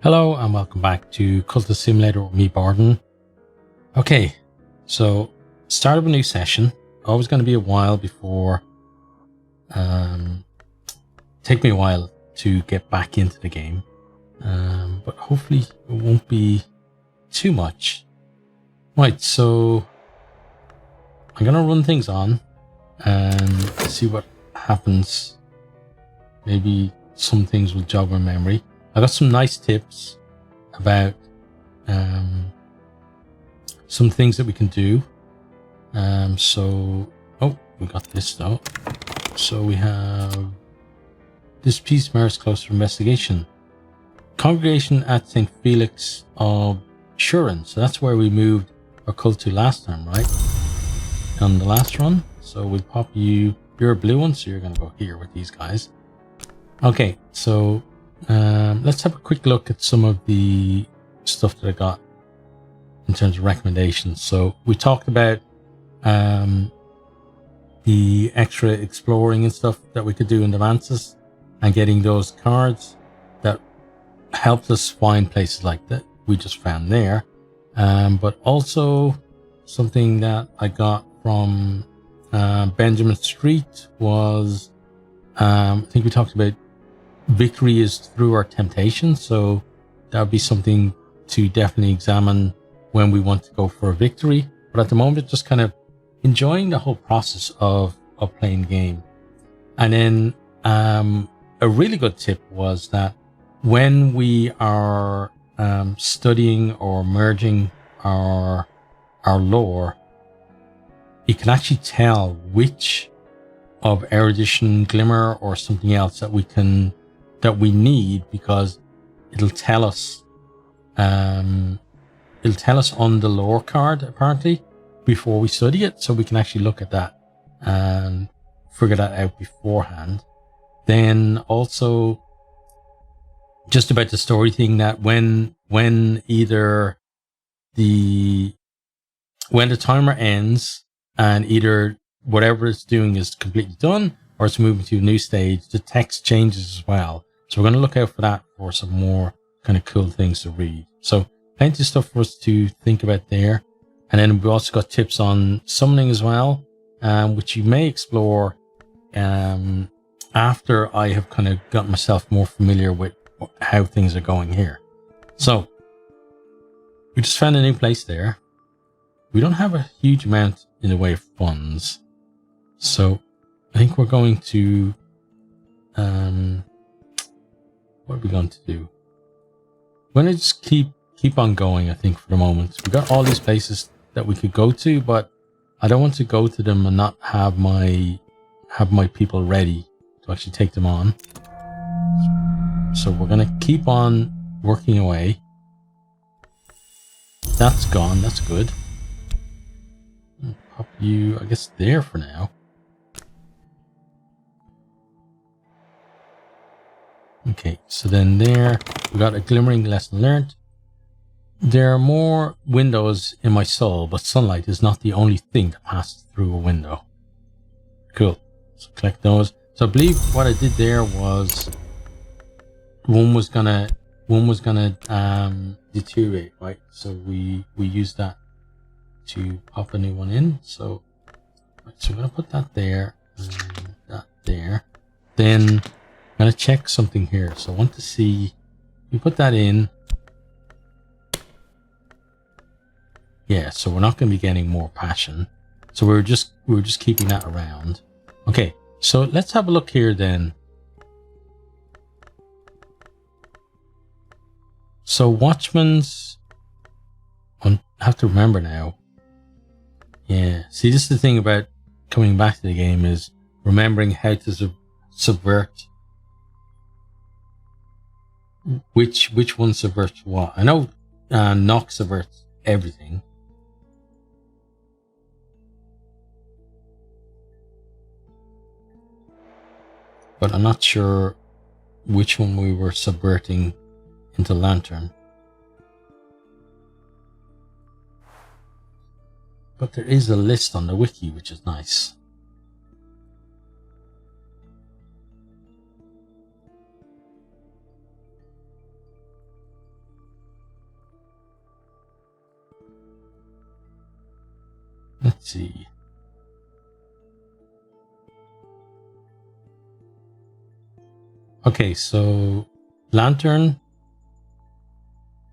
Hello and welcome back to Cultist Simulator with me, Borden. Okay, so start of a new session. Always going to be a while before, take me a while to get back into the game, but hopefully it won't be too much. Right, so I'm going to run things on and see what happens. Maybe some things will jog my memory. I got some nice tips about some things that we can do. We got this though. So we have this piece merits closer investigation. Congregation at St. Felix of Shurin. So that's where we moved our cult to last time, right? On the last run. So we'll pop you. You're a blue one, so you're going to go here with these guys. Okay, so let's have a quick look at some of the stuff that I got in terms of recommendations. So we talked about the extra exploring and stuff that we could do in advances and getting those cards that helped us find places like that we just found there. But also something that I got from Benjamin Street was, I think we talked about victory is through our temptation. So that would be something to definitely examine when we want to go for a victory. But at the moment, just kind of enjoying the whole process of playing the game. And then a really good tip was that when we are studying or merging our lore, you can actually tell which of erudition, glimmer, or something else that we need, because it'll tell us on the lore card apparently before we study it, so we can actually look at that and figure that out beforehand. Then also just about the story thing, that when the timer ends and either whatever it's doing is completely done or it's moving to a new stage, the text changes as well. So we're going to look out for that for some more kind of cool things to read. So plenty of stuff for us to think about there. And then we also got tips on summoning as well, which you may explore after I have kind of got myself more familiar with how things are going here. So we just found a new place there. We don't have a huge amount in the way of funds, so I think we're going to what are we going to do? We're going to just keep on going, I think, for the moment. We got all these places that we could go to, but I don't want to go to them and not have my people ready to actually take them on. So we're going to keep on working away. That's gone. That's good. I'll pop you, I guess, there for now. Okay, so then there we got a glimmering lesson learned. There are more windows in my soul, but sunlight is not the only thing that passes through a window. Cool. So collect those. So I believe what I did there was one was gonna deteriorate, right? So we used that to pop a new one in. So I'm gonna put that there and that there. Then I'm gonna check something here. So I want to see, we put that in. Yeah, so we're not going to be getting more passion. So we're just keeping that around. Okay, so let's have a look here then. So Watchman's, I have to remember now. Yeah, see, this is the thing about coming back to the game, is remembering how to subvert. Which one subverts what? I know knock subverts everything. But I'm not sure which one we were subverting into Lantern. But there is a list on the wiki, which is nice. Let's see. Okay, so lantern.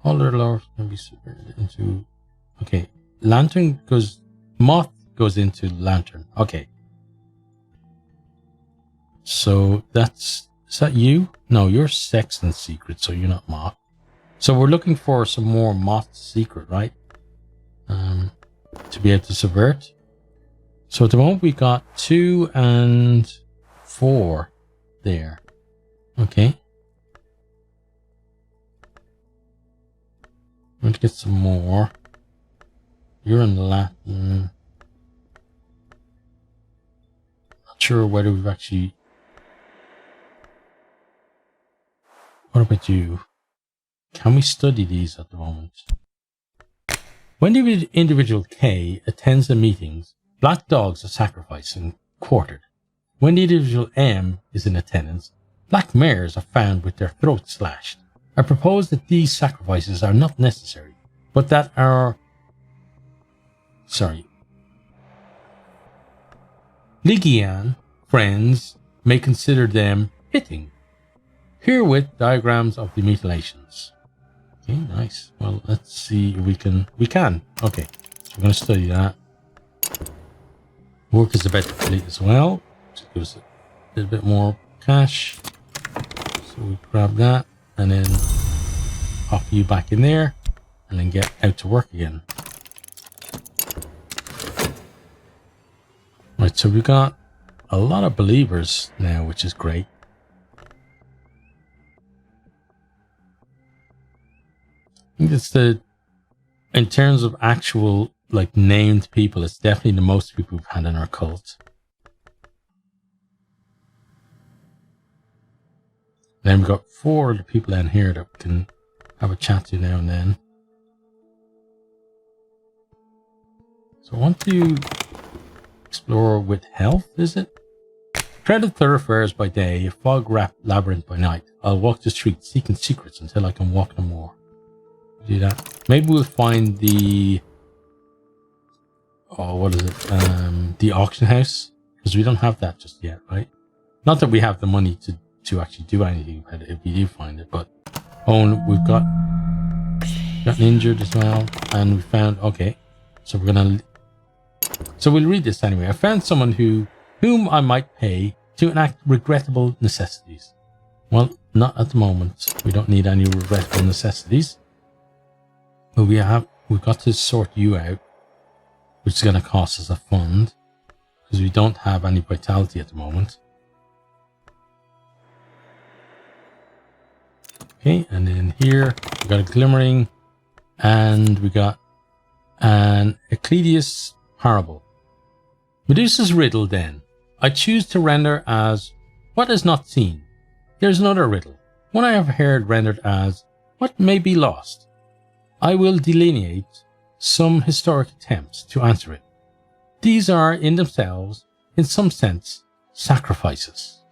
All their lore can be subverted into. Okay, lantern goes. Moth goes into lantern. Okay. So that's. Is that you? No, you're Sexton's secret, so you're not moth. So we're looking for some more moth secret, right? To be able to subvert. So at the moment we got 2 and 4 there. Okay. I'm going to get some more. You're in Latin. Not sure whether we've actually... What about you? Can we study these at the moment? When the individual K attends the meetings, black dogs are sacrificed and quartered. When the individual M is in attendance, black mares are found with their throats slashed. I propose that these sacrifices are not necessary, but that our Ligian friends may consider them fitting. Herewith diagrams of the mutilations. Okay, nice. Well, let's see if we can. We can. Okay, so we're going to study that. Work is about to complete as well. So it gives us a little bit more cash. So we grab that and then pop you back in there and then get out to work again. Right, so we got a lot of believers now, which is great. I think it's in terms of actual, like, named people, it's definitely the most people we've had in our cult. Then we've got 4 other people down here that we can have a chat to now and then. So I want to explore with health, is it? Treaded thoroughfares by day, a fog-wrapped labyrinth by night. I'll walk the streets seeking secrets until I can walk no more. Do that. Maybe we'll find the... Oh, what is it? The auction house? Because we don't have that just yet, right? Not that we have the money to actually do anything about it if we do find it, but... Oh, and we've gotten injured as well. And we found... Okay. So we're gonna... So we'll read this anyway. I found someone whom I might pay to enact regrettable necessities. Well, not at the moment. We don't need any regrettable necessities. But we've got to sort you out, which is going to cost us a fund because we don't have any vitality at the moment. Okay, and then here we got a glimmering, and we got an Ecledius parable. Medusa's riddle, then. I choose to render as what is not seen. There's another riddle, one I have heard rendered as what may be lost. I will delineate some historic attempts to answer it. These are in themselves, in some sense, sacrifices.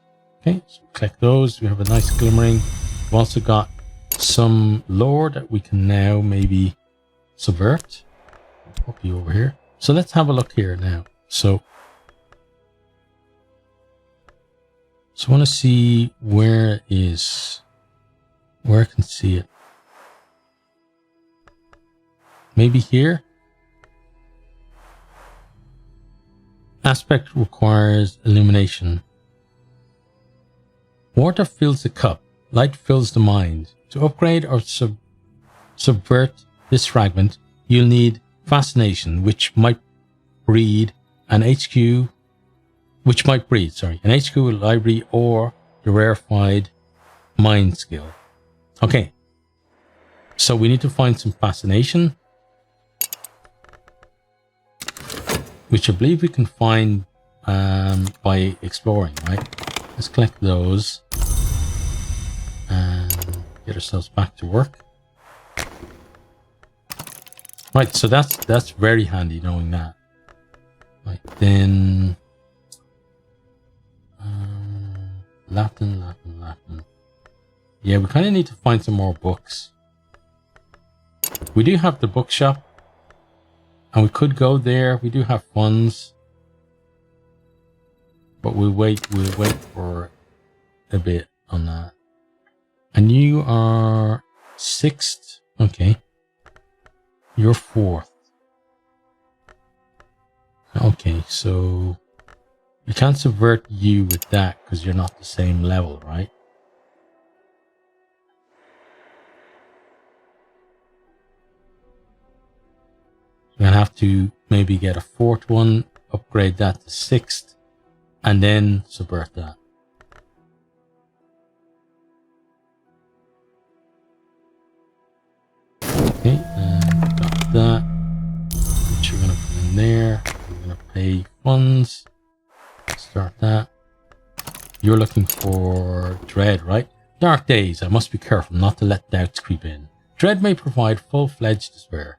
Okay, so collect those. We have a nice glimmering. We've also got some lore that we can now maybe subvert. I'll pop you over here. So let's have a look here now. So I want to see where I can see it. Maybe here. Aspect requires illumination. Water fills the cup. Light fills the mind. To upgrade or subvert this fragment, you'll need Fascination, which might breed an HQ, an HQ library or the rarefied mind skill. Okay. So we need to find some Fascination, which I believe we can find by exploring, right? Let's collect those and get ourselves back to work. Right, so that's very handy knowing that. Right, then Latin. Yeah, we kind of need to find some more books. We do have the bookshop. And we could go there. We do have funds. But we'll wait for a bit on that. And you are 6th. Okay. You're 4th. Okay, so you can't subvert you with that because you're not the same level, right? You're gonna have to maybe get a 4th one, upgrade that to 6th, and then subvert that. Okay, and got that. Which you're gonna put in there. You're gonna pay funds. Start that. You're looking for dread, right? Dark days. I must be careful not to let doubts creep in. Dread may provide full-fledged despair.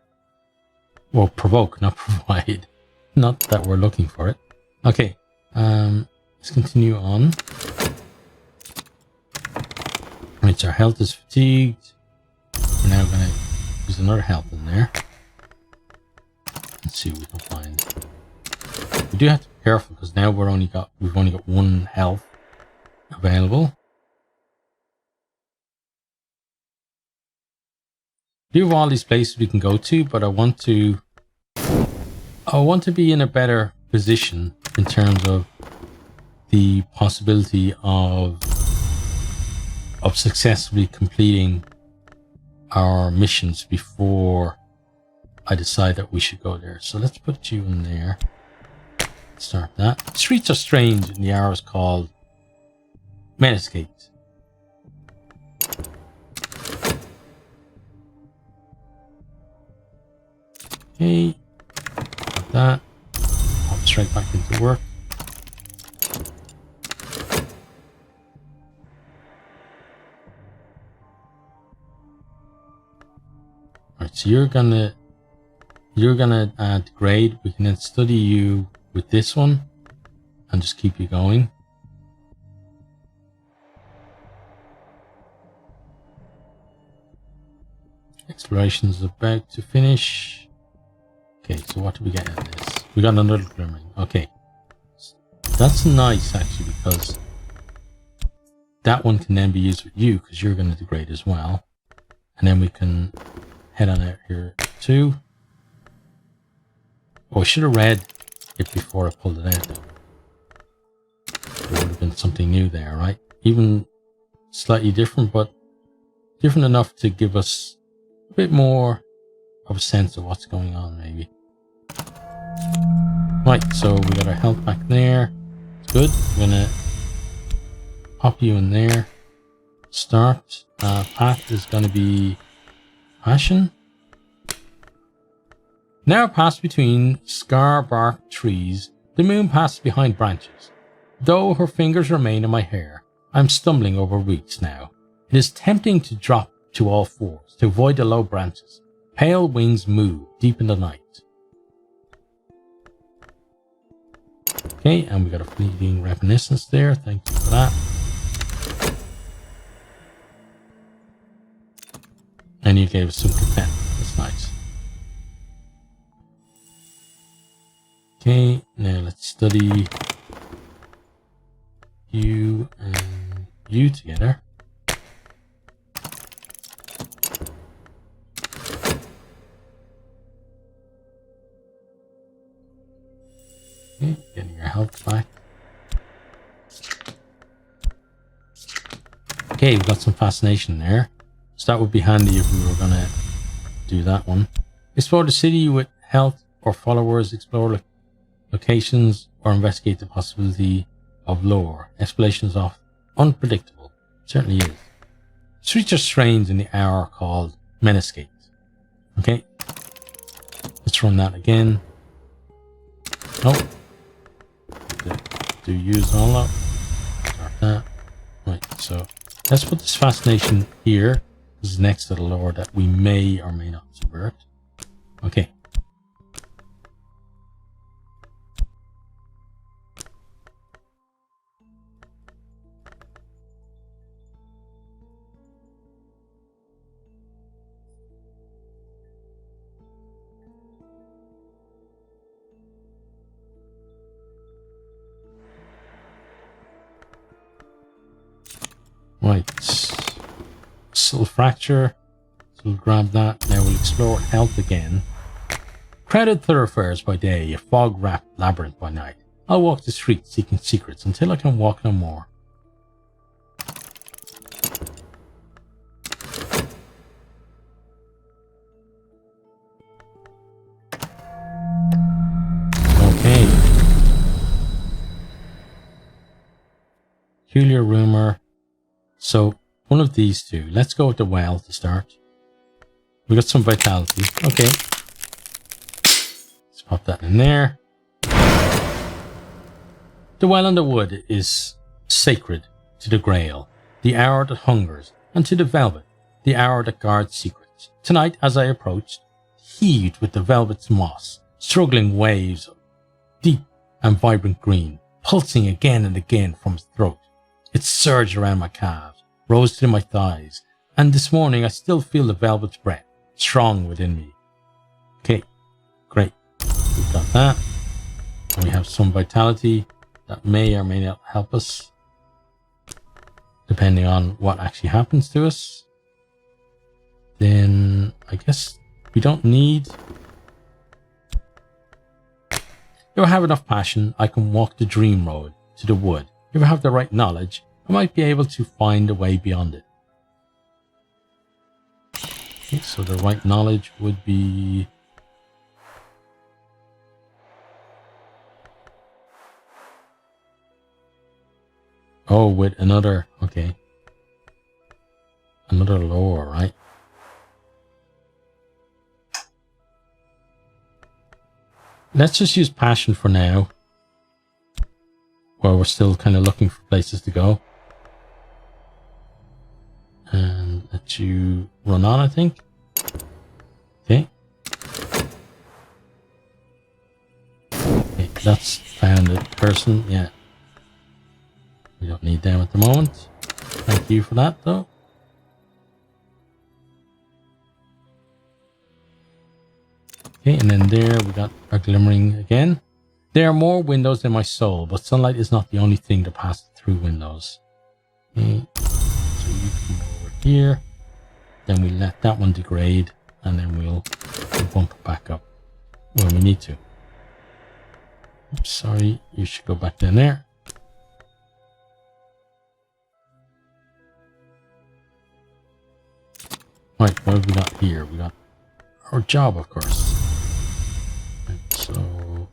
Well, provoke, not provide. Not that we're looking for it. Okay. Let's continue on. Right, so our health is fatigued. We're now going to use another health in there. Let's see what we can find. We do have to be careful because now we've only got 1 health available. We have all these places we can go to, but I want to be in a better position in terms of the possibility of successfully completing our missions before I decide that we should go there. So let's put you in there. Start that. Streets are strange in the hours called Menace Gate. Okay. Got that. Hop straight back into work. Alright, so you're gonna grade. We can then study you with this one and just keep you going. Exploration is about to finish. Okay, so what do we get out of this? We got another glimmering. Okay. That's nice actually because that one can then be used with you because you're going to degrade as well. And then we can head on out here too. Oh, I should have read it before I pulled it out though. There would have been something new there, right? Even slightly different, but different enough to give us a bit more of a sense of what's going on maybe. Right, so we got our health back there. It's good. I'm going to pop you in there. Start. Path is going to be Passion. Now passed between scar bark trees, the moon passes behind branches. Though her fingers remain in my hair, I'm stumbling over roots now. It is tempting to drop to all fours, to avoid the low branches. Pale wings move deep in the night. Okay, and we got a fleeting reminiscence there. Thank you for that. And you gave us some content. That's nice. Okay, now let's study you and you together. Okay, getting your health back. Okay, we've got some fascination there. So that would be handy if we were going to do that one. Explore the city with health or followers. Explore locations or investigate the possibility of lore. Exploration is often unpredictable. It certainly is. Streets are strange in the hour called Menace Gate. Okay. Let's run that again. Nope. Do use all up. Start that. Right, so let's put this fascination here. This is next to the lore that we may or may not subvert. Okay. Right. Soul fracture. So we'll grab that. Now we'll explore health again. Crowded thoroughfares by day, a fog-wrapped labyrinth by night. I'll walk the streets seeking secrets until I can walk no more. Okay. Peculiar rumor. So, one of these two. Let's go with the well to start. We got some vitality. Okay. Let's pop that in there. The well in the wood is sacred to the Grail, the hour that hungers, and to the velvet, the hour that guards secrets. Tonight, as I approached, heaved with the velvet's moss, struggling waves of deep and vibrant green, pulsing again and again from its throat. It surged around my calves, rose to my thighs, and this morning I still feel the velvet's breath, strong within me. Okay, great. We've got that. And we have some vitality that may or may not help us, depending on what actually happens to us. Then I guess we don't need... If I have enough passion, I can walk the dream road to the wood. If I have the right knowledge, I might be able to find a way beyond it. Okay, so the right knowledge would be... Oh, with another... Okay. Another lore, right? Let's just use passion for now. While we're still kind of looking for places to go. And let you run on, I think. Okay. Okay, that's found a person, yeah. We don't need them at the moment. Thank you for that, though. Okay, and then there we got our glimmering again. There are more windows in my soul, but sunlight is not the only thing that passes through windows. Okay, so you come over here. Then we let that one degrade, and then we'll bump it back up when we need to. Oops, sorry, you should go back down there. Right, what have we got here? We got our job, of course. Right, so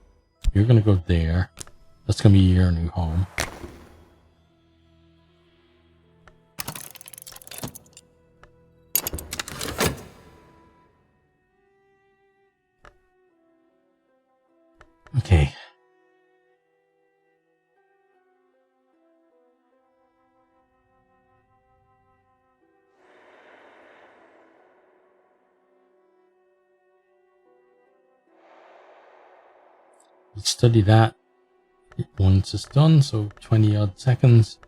you're going to go there. That's going to be your new home. Okay. Let's study that once it's done, so 20 odd seconds.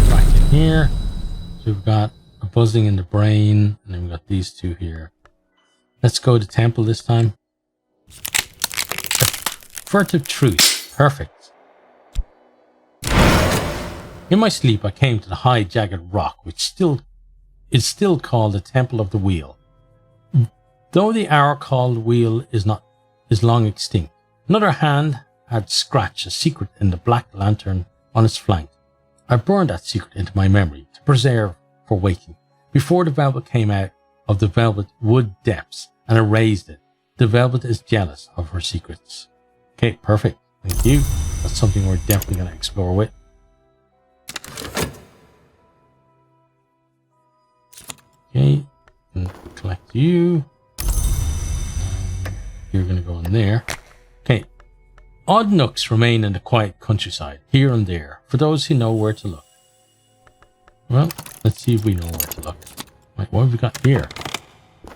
Back in here. So we've got a buzzing in the brain, and then we've got these two here. Let's go to temple this time. Furtive truth. Perfect. In my sleep, I came to the high, jagged rock, which is still called the Temple of the Wheel. Though the hour called Wheel is long extinct, another hand had scratched a secret in the black lantern on its flank. I burned that secret into my memory to preserve for waking. Before the velvet came out of the velvet wood depths and erased it, the velvet is jealous of her secrets. Okay, perfect. Thank you. That's something we're definitely going to explore with. Okay, and collect you. You're going to go in there. Okay. Odd nooks remain in the quiet countryside, here and there, for those who know where to look. Well, let's see if we know where to look. Right, what have we got here?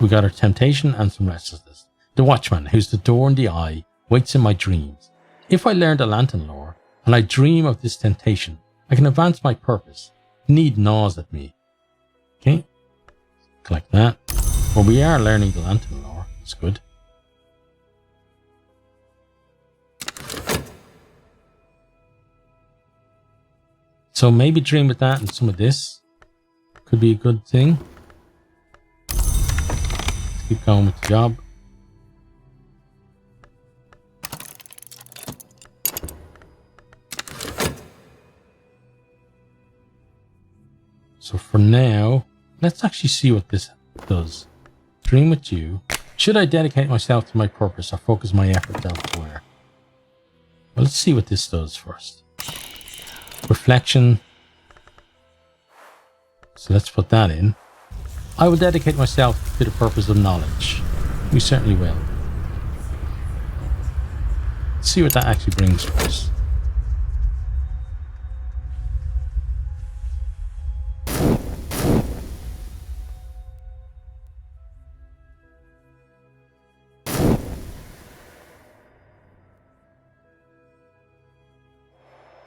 We got our temptation and some restlessness. The watchman, who's the door and the eye, waits in my dreams. If I learn the lantern lore, and I dream of this temptation, I can advance my purpose. Need gnaws at me. Okay. Collect that. Well, we are learning the lantern lore. It's good. So maybe dream with that and some of this could be a good thing. Let's keep going with the job. So for now, let's actually see what this does. Dream with you. Should I dedicate myself to my purpose or focus my efforts elsewhere? Well, let's see what this does first. Reflection. So let's put that in. I will dedicate myself to the purpose of knowledge. We certainly will. Let's see what that actually brings for us.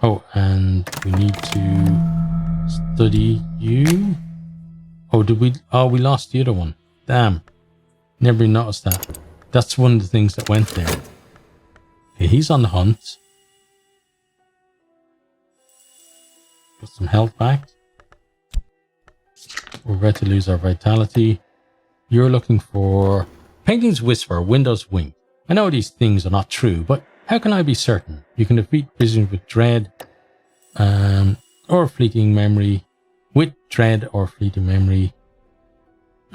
Oh, and we need to study you. Oh, did we? Oh, we lost the other one. Damn. Never noticed that. That's one of the things that went there. Okay, he's on the hunt. Got some health back. We're about to lose our vitality. You're looking for paintings whisper, windows wink. I know these things are not true, but how can I be certain? You can defeat visions with dread, or fleeting memory. With dread or fleeting memory.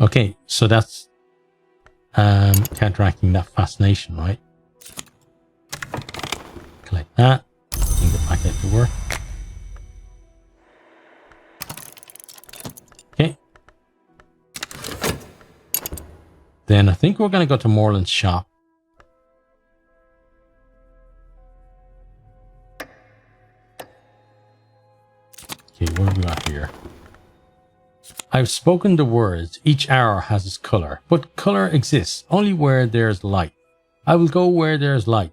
Okay, so that's counteracting that fascination, right? Collect that and get back out to work. Okay. Then I think we're going to go to Moreland's shop. Okay, what have we got here? I've spoken the words, each hour has its colour, but colour exists only where there's light. I will go where there's light,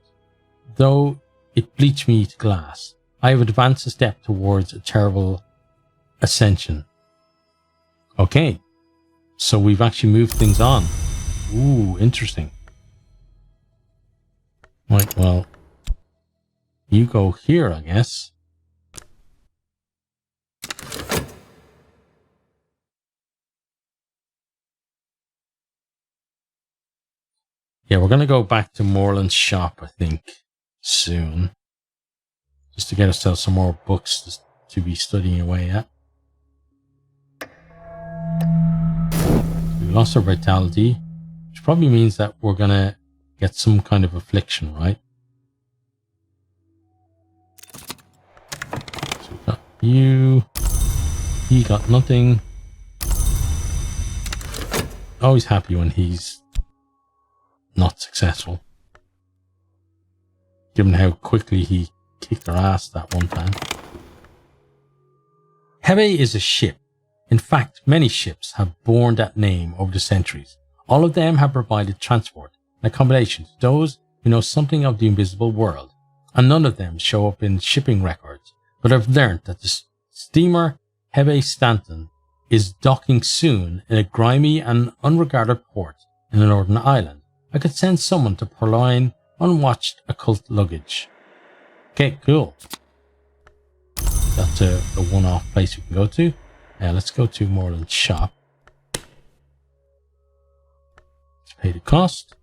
though it bleach me to glass. I have advanced a step towards a terrible ascension. Okay, so we've actually moved things on. Ooh, interesting. Right, well, you go here, I guess. Yeah, we're going to go back to Moreland's shop, I think, soon. Just to get ourselves some more books to be studying away at. We lost our vitality, which probably means that we're going to get some kind of affliction, right? So we got you. He got nothing. Always happy when he's not successful, given how quickly he kicked our ass that one time. Hebe is a ship. In fact, many ships have borne that name over the centuries. All of them have provided transport and accommodation to those who know something of the invisible world, and none of them show up in shipping records. But I've learned that the steamer Hebe Stanton is docking soon in a grimy and unregarded port in a northern island. I could send someone to purloin unwatched occult luggage. Okay, cool. That's a one-off place we can go to. Let's go to Moreland's shop. Let's pay the cost.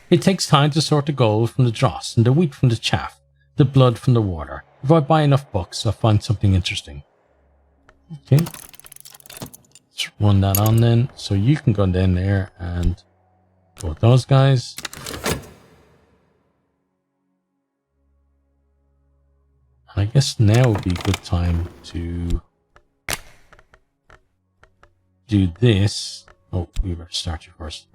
It takes time to sort the gold from the dross and the wheat from the chaff, the blood from the water. If I buy enough books, I'll find something interesting. Okay. Let's run that on then. So you can go down there and go with those guys. And I guess now would be a good time to do this. Oh, we better start you first.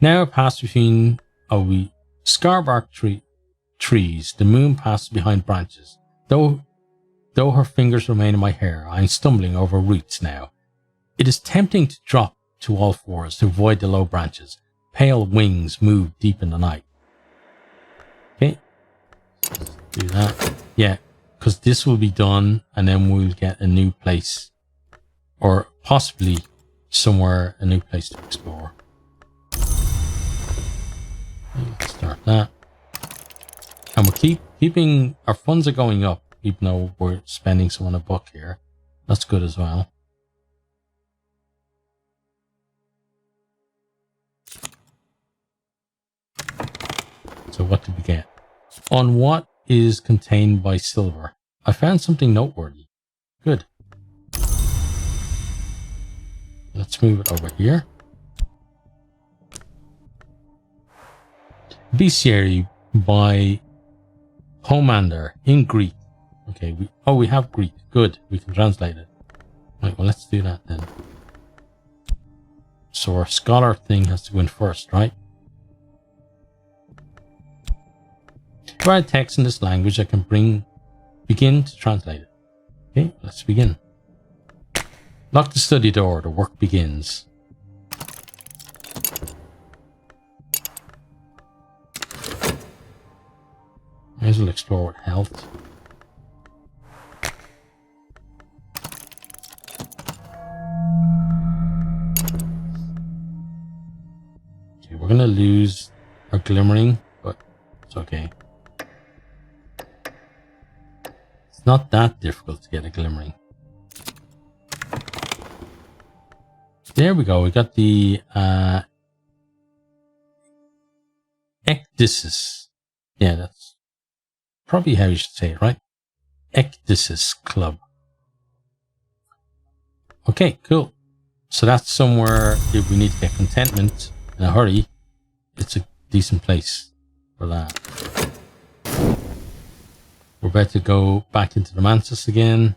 Now pass between scarbark trees. The moon passes behind branches. Though her fingers remain in my hair, I am stumbling over roots now. It is tempting to drop to all fours to avoid the low branches. Pale wings move deep in the night. Okay. Let's do that. Yeah, because this will be done and then we'll get a new place or possibly somewhere, a new place to explore. Let's start that. And we're keeping our funds are going up, even though we're spending some on a book here. That's good as well. So what did we get? On what is contained by silver? I found something noteworthy. Good. Let's move it over here. Bestiary by Pomander in Greek. Okay, we have Greek. Good, we can translate it. Right, well, let's do that then. So our scholar thing has to go in first, right? Write text in this language, I can begin to translate it. Okay, let's begin. Lock the study door, the work begins. May as well explore with health. Okay, we're gonna lose our glimmering, but it's okay. It's not that difficult to get a glimmering. There we go. We got the ecdysis. Yeah, that's probably how you should say it, right? Ecdysis Club. Okay, cool. So that's somewhere if we need to get contentment in a hurry, it's a decent place for that. We're about to go back into the Mantis again.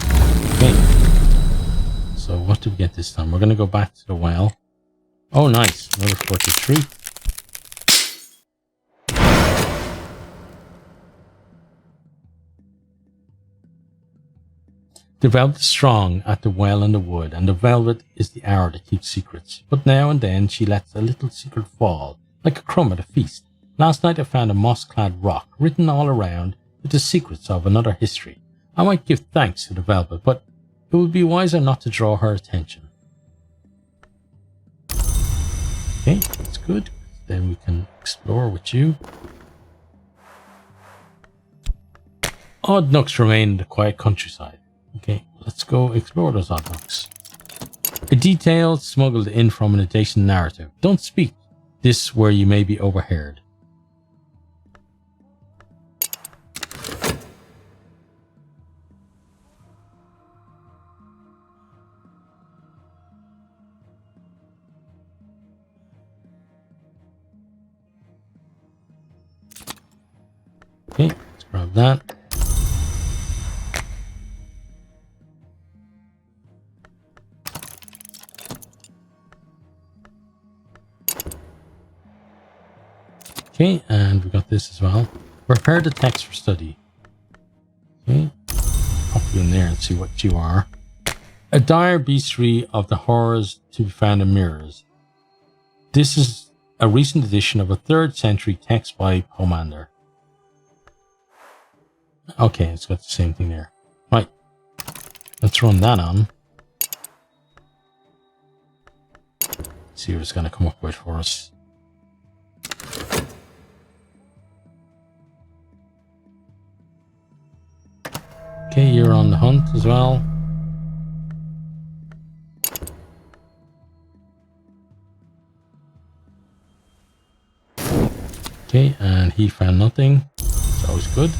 Okay. So what did we get this time? We're going to go back to the well. Oh, nice. Another 43. The velvet is strong at the well in the wood, and the velvet is the hour that keeps secrets. But now and then she lets a little secret fall, like a crumb at a feast. Last night I found a moss-clad rock, written all around, with the secrets of another history. I might give thanks to the velvet, but it would be wiser not to draw her attention. Okay, that's good. Then we can explore with you. Odd nooks remain in the quiet countryside. Okay, let's go explore those odd nooks. A detail smuggled in from an adjacent narrative. Don't speak this where you may be overheard. Okay, let's grab that. Okay, and we got this as well. Prepare the text for study. Okay, pop you in there and see what you are. A dire bestiary of the horrors to be found in mirrors. This is a recent edition of a 3rd century text by Pomander. Okay, it's got the same thing there. Right, let's run that on. See what it's going to come up with for us. Okay, you're on the hunt as well. Okay, and he found nothing. It's always good.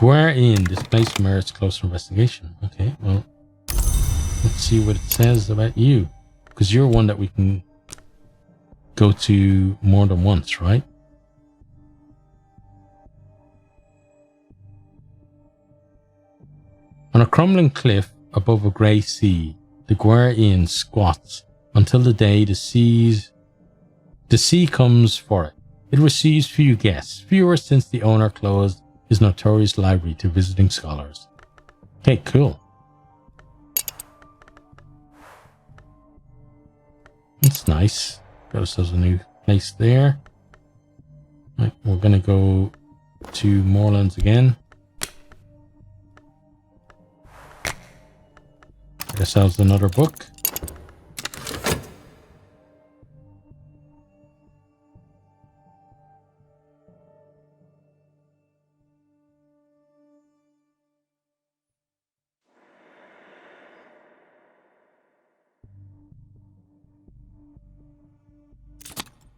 Yearning, this place merits closer investigation. Okay, well, let's see what it says about you. Because you're one that we can go to more than once, right? On a crumbling cliff above a grey sea, the Yearning squats until the day the sea comes for it. It receives few guests, fewer since the owner closed his notorious library to visiting scholars. Okay, cool. That's nice. Got ourselves a new place there. Right, we're going to go to Moorlands again. Get ourselves another book.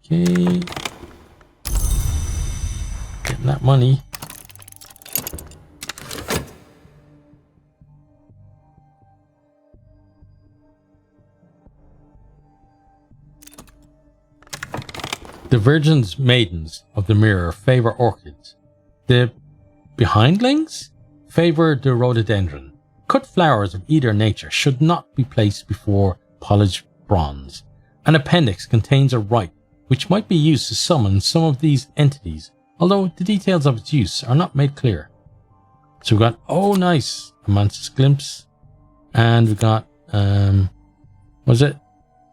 Okay. Getting that money. The virgins maidens of the mirror favor orchids. The behindlings favor the rhododendron. Cut flowers of either nature should not be placed before polished bronze. An appendix contains a rite which might be used to summon some of these entities, although the details of its use are not made clear. So we got, oh nice, a Mantis Glimpse, and we got, was it?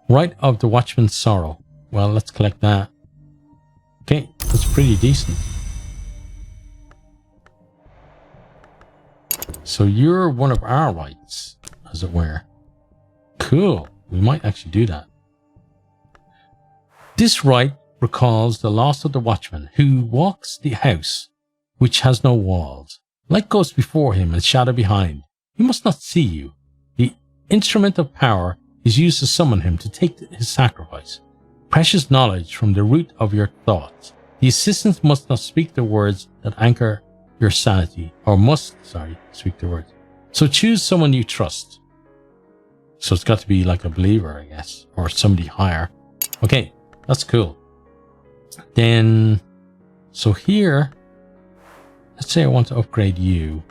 Rite of the Watchman's Sorrow. Well, let's collect that. Okay, that's pretty decent. So you're one of our rites, as it were. Cool, we might actually do that. This rite recalls the loss of the watchman who walks the house which has no walls. Light goes before him and shadow behind. He must not see you. The instrument of power is used to summon him to take his sacrifice. Precious knowledge from the root of your thoughts. The assistant must not speak the words that anchor your sanity, or must, speak the words. So choose someone you trust. So it's got to be like a believer, I guess, or somebody higher. Okay. That's cool. Then, so here, let's say I want to upgrade you.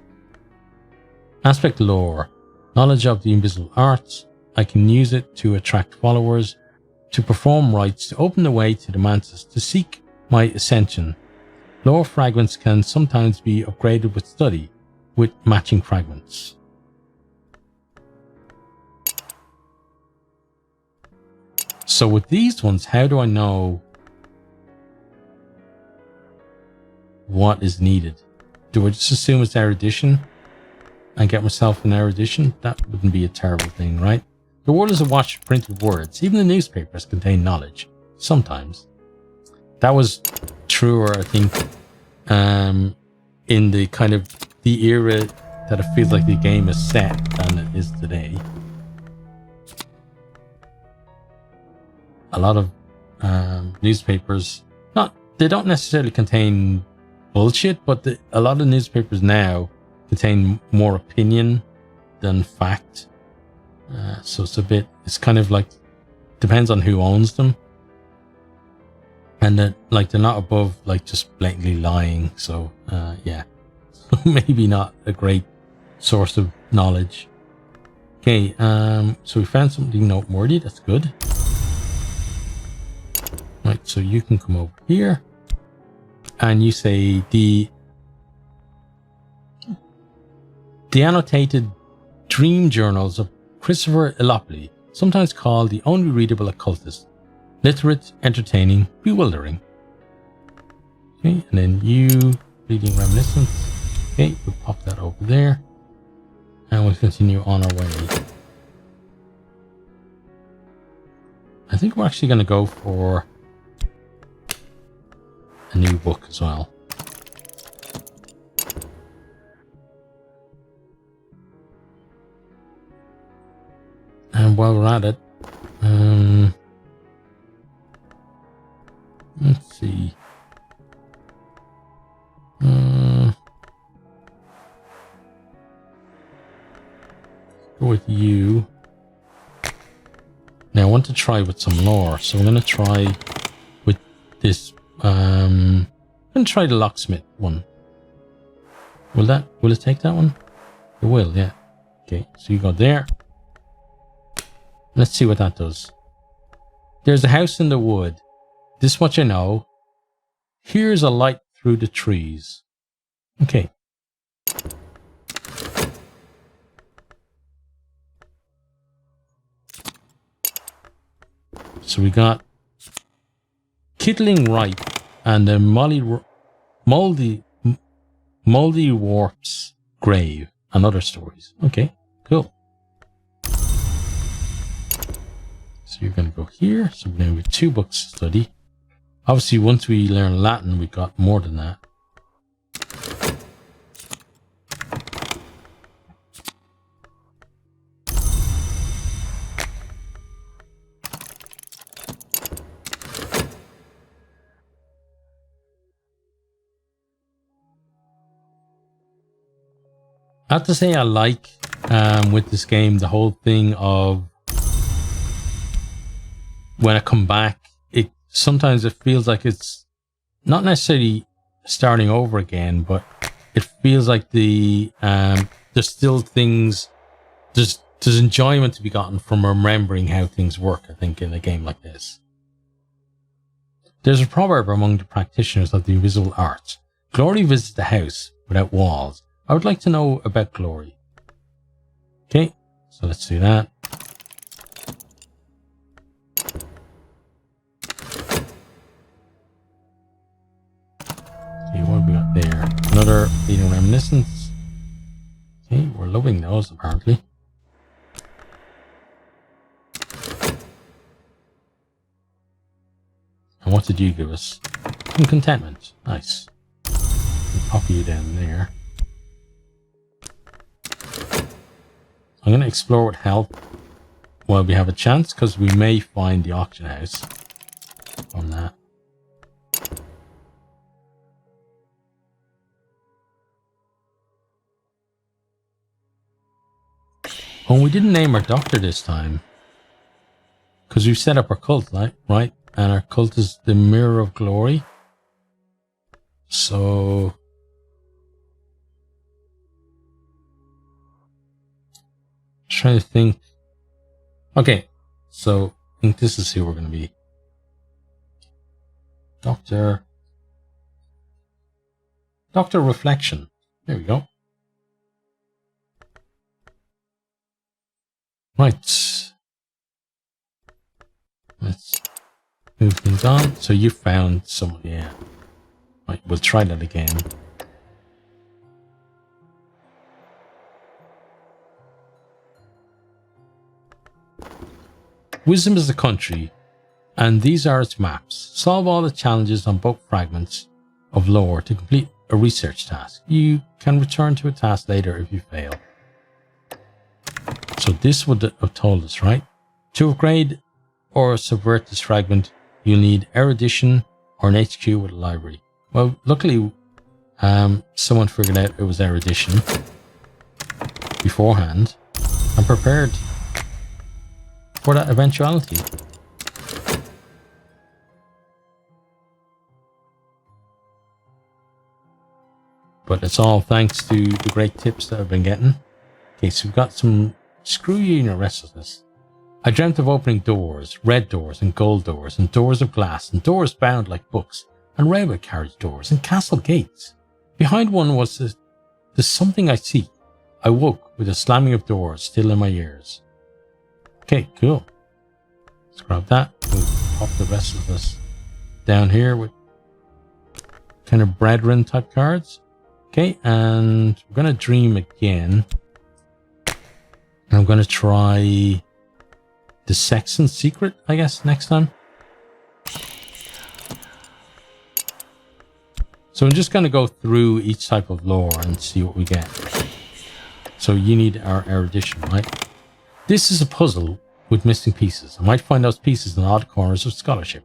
Aspect lore, knowledge of the invisible arts. I can use it to attract followers, to perform rites, to open the way to the mantis, to seek my ascension. Lore fragments can sometimes be upgraded with study, with matching fragments. So with these ones, how do I know what is needed? Do I just assume it's erudition and get myself an erudition? That wouldn't be a terrible thing, right? The world is awash with printed words. Even the newspapers contain knowledge. Sometimes. That was truer, I think, in the kind of the era that it feels like the game is set than it is today. A lot of newspapers, they don't necessarily contain bullshit, but a lot of newspapers now contain more opinion than fact. So it's kind of like, depends on who owns them. And that, like, they're not above, like, just blatantly lying. So, yeah. Maybe not a great source of knowledge. Okay, so we found something noteworthy. That's good. Right, so you can come over here. And you say the annotated dream journals of Christopher Elopoli, sometimes called the only readable occultist. Literate, entertaining, bewildering. Okay, and then you, reading reminiscence. Okay, we'll pop that over there. And we'll continue on our way. I think we're actually going to go for a new book as well. And while we're at it, let's see. Go with you. Now I want to try with some lore, so I'm going to try with this. I'm going to try the locksmith one. Will it take that one? It will, yeah. Okay, so you go there. Let's see what that does. There's a house in the wood. This much I know. Here's a light through the trees. Okay. So we got Kittling Ripe and the Moldy Warp's Grave and other stories. Okay, cool. So you're going to go here. So now we have 2 books to study. Obviously, once we learn Latin, we got more than that. I have to say I like with this game the whole thing of when I come back, sometimes it feels like it's not necessarily starting over again, but it feels like there's still things, there's enjoyment to be gotten from remembering how things work, I think, in a game like this. There's a proverb among the practitioners of the invisible arts. Glory visits the house without walls. I would like to know about glory. Okay, so let's do that. Okay, what have we got there? Another fleeting reminiscence. Okay, we're loving those apparently. And what did you give us? Some contentment. Nice. We'll pop you down there. I'm going to explore with help while we have a chance, because we may find the auction house on that. Oh, we didn't name our doctor this time, because we've set up our cult, right? And our cult is the Mirror of Glory. So trying to think. Okay, so I think this is who we're going to be. Doctor Reflection. There we go. Right. Let's move things on. So you found someone, yeah. Right, we'll try that again. Wisdom is the country, and these are its maps. Solve all the challenges on both fragments of lore to complete a research task. You can return to a task later if you fail. So this would have told us, right? To upgrade or subvert this fragment, you'll need erudition or an HQ with a library. Well, luckily, someone figured out it was erudition beforehand and prepared for that eventuality. But it's all thanks to the great tips that I've been getting. Okay, so we've got some screw you in your restlessness. I dreamt of opening doors, red doors and gold doors, and doors of glass, and doors bound like books, and railway carriage doors, and castle gates. Behind one was the something I seek. I woke with a slamming of doors still in my ears. Okay, cool. Let's grab that. We'll pop the rest of this down here with kind of brethren type cards. Okay, and we're going to dream again. And I'm going to try the Sexton's Secret, I guess, next time. So I'm just going to go through each type of lore and see what we get. So you need our erudition, right? This is a puzzle with missing pieces. I might find those pieces in odd corners of scholarship.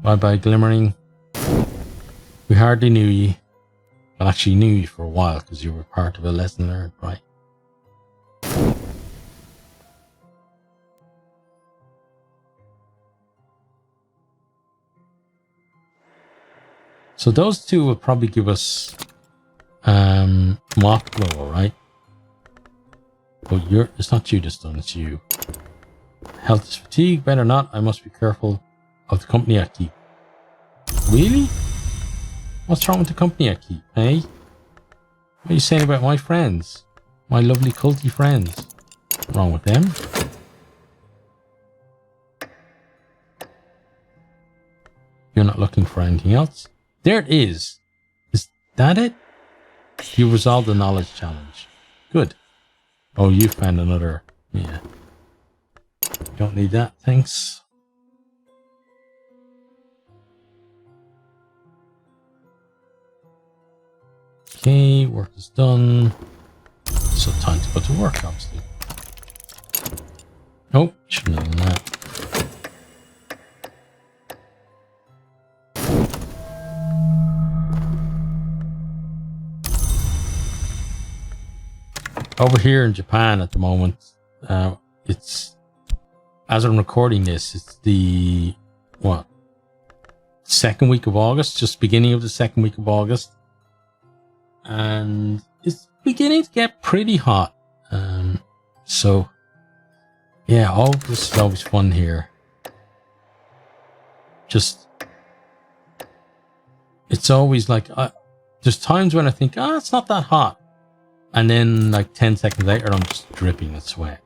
Bye-bye, Glimmering. We hardly knew ye. Well, actually knew you for a while because you were part of a lesson learned, right? So those two will probably give us moth glow, right? But it's not you this done, it's you. Health is fatigue. Better not. I must be careful of the company I keep. Really? What's wrong with the company I keep, eh? What are you saying about my friends? My lovely culty friends? What's wrong with them? You're not looking for anything else? There it is. Is that it? You resolved the knowledge challenge. Good. Oh, you found another. Yeah. Don't need that, thanks. Okay, work is done. So time to go to work, obviously. Oh, shouldn't have done that. Over here in Japan at the moment, it's, as I'm recording this, it's the, what, second week of August, just beginning of the second week of August. And it's beginning to get pretty hot. So, yeah, all this is always fun here. Just, it's always like, there's times when I think, it's not that hot. And then like 10 seconds later, I'm just dripping in sweat.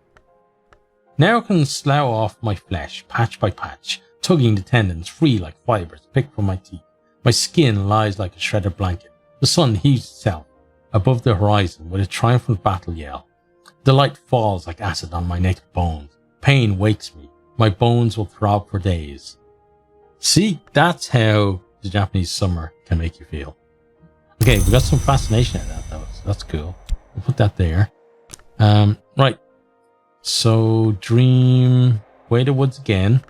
Now I can slough off my flesh, patch by patch, tugging the tendons free like fibers picked from my teeth. My skin lies like a shredded blanket. The sun heaves itself above the horizon with a triumphant battle yell. The light falls like acid on my naked bones. Pain wakes me. My bones will throb for days. See, that's how the Japanese summer can make you feel. Okay, we got some fascination out of that though, so that's cool. We'll put that there. Right. So, dream, way to woods again.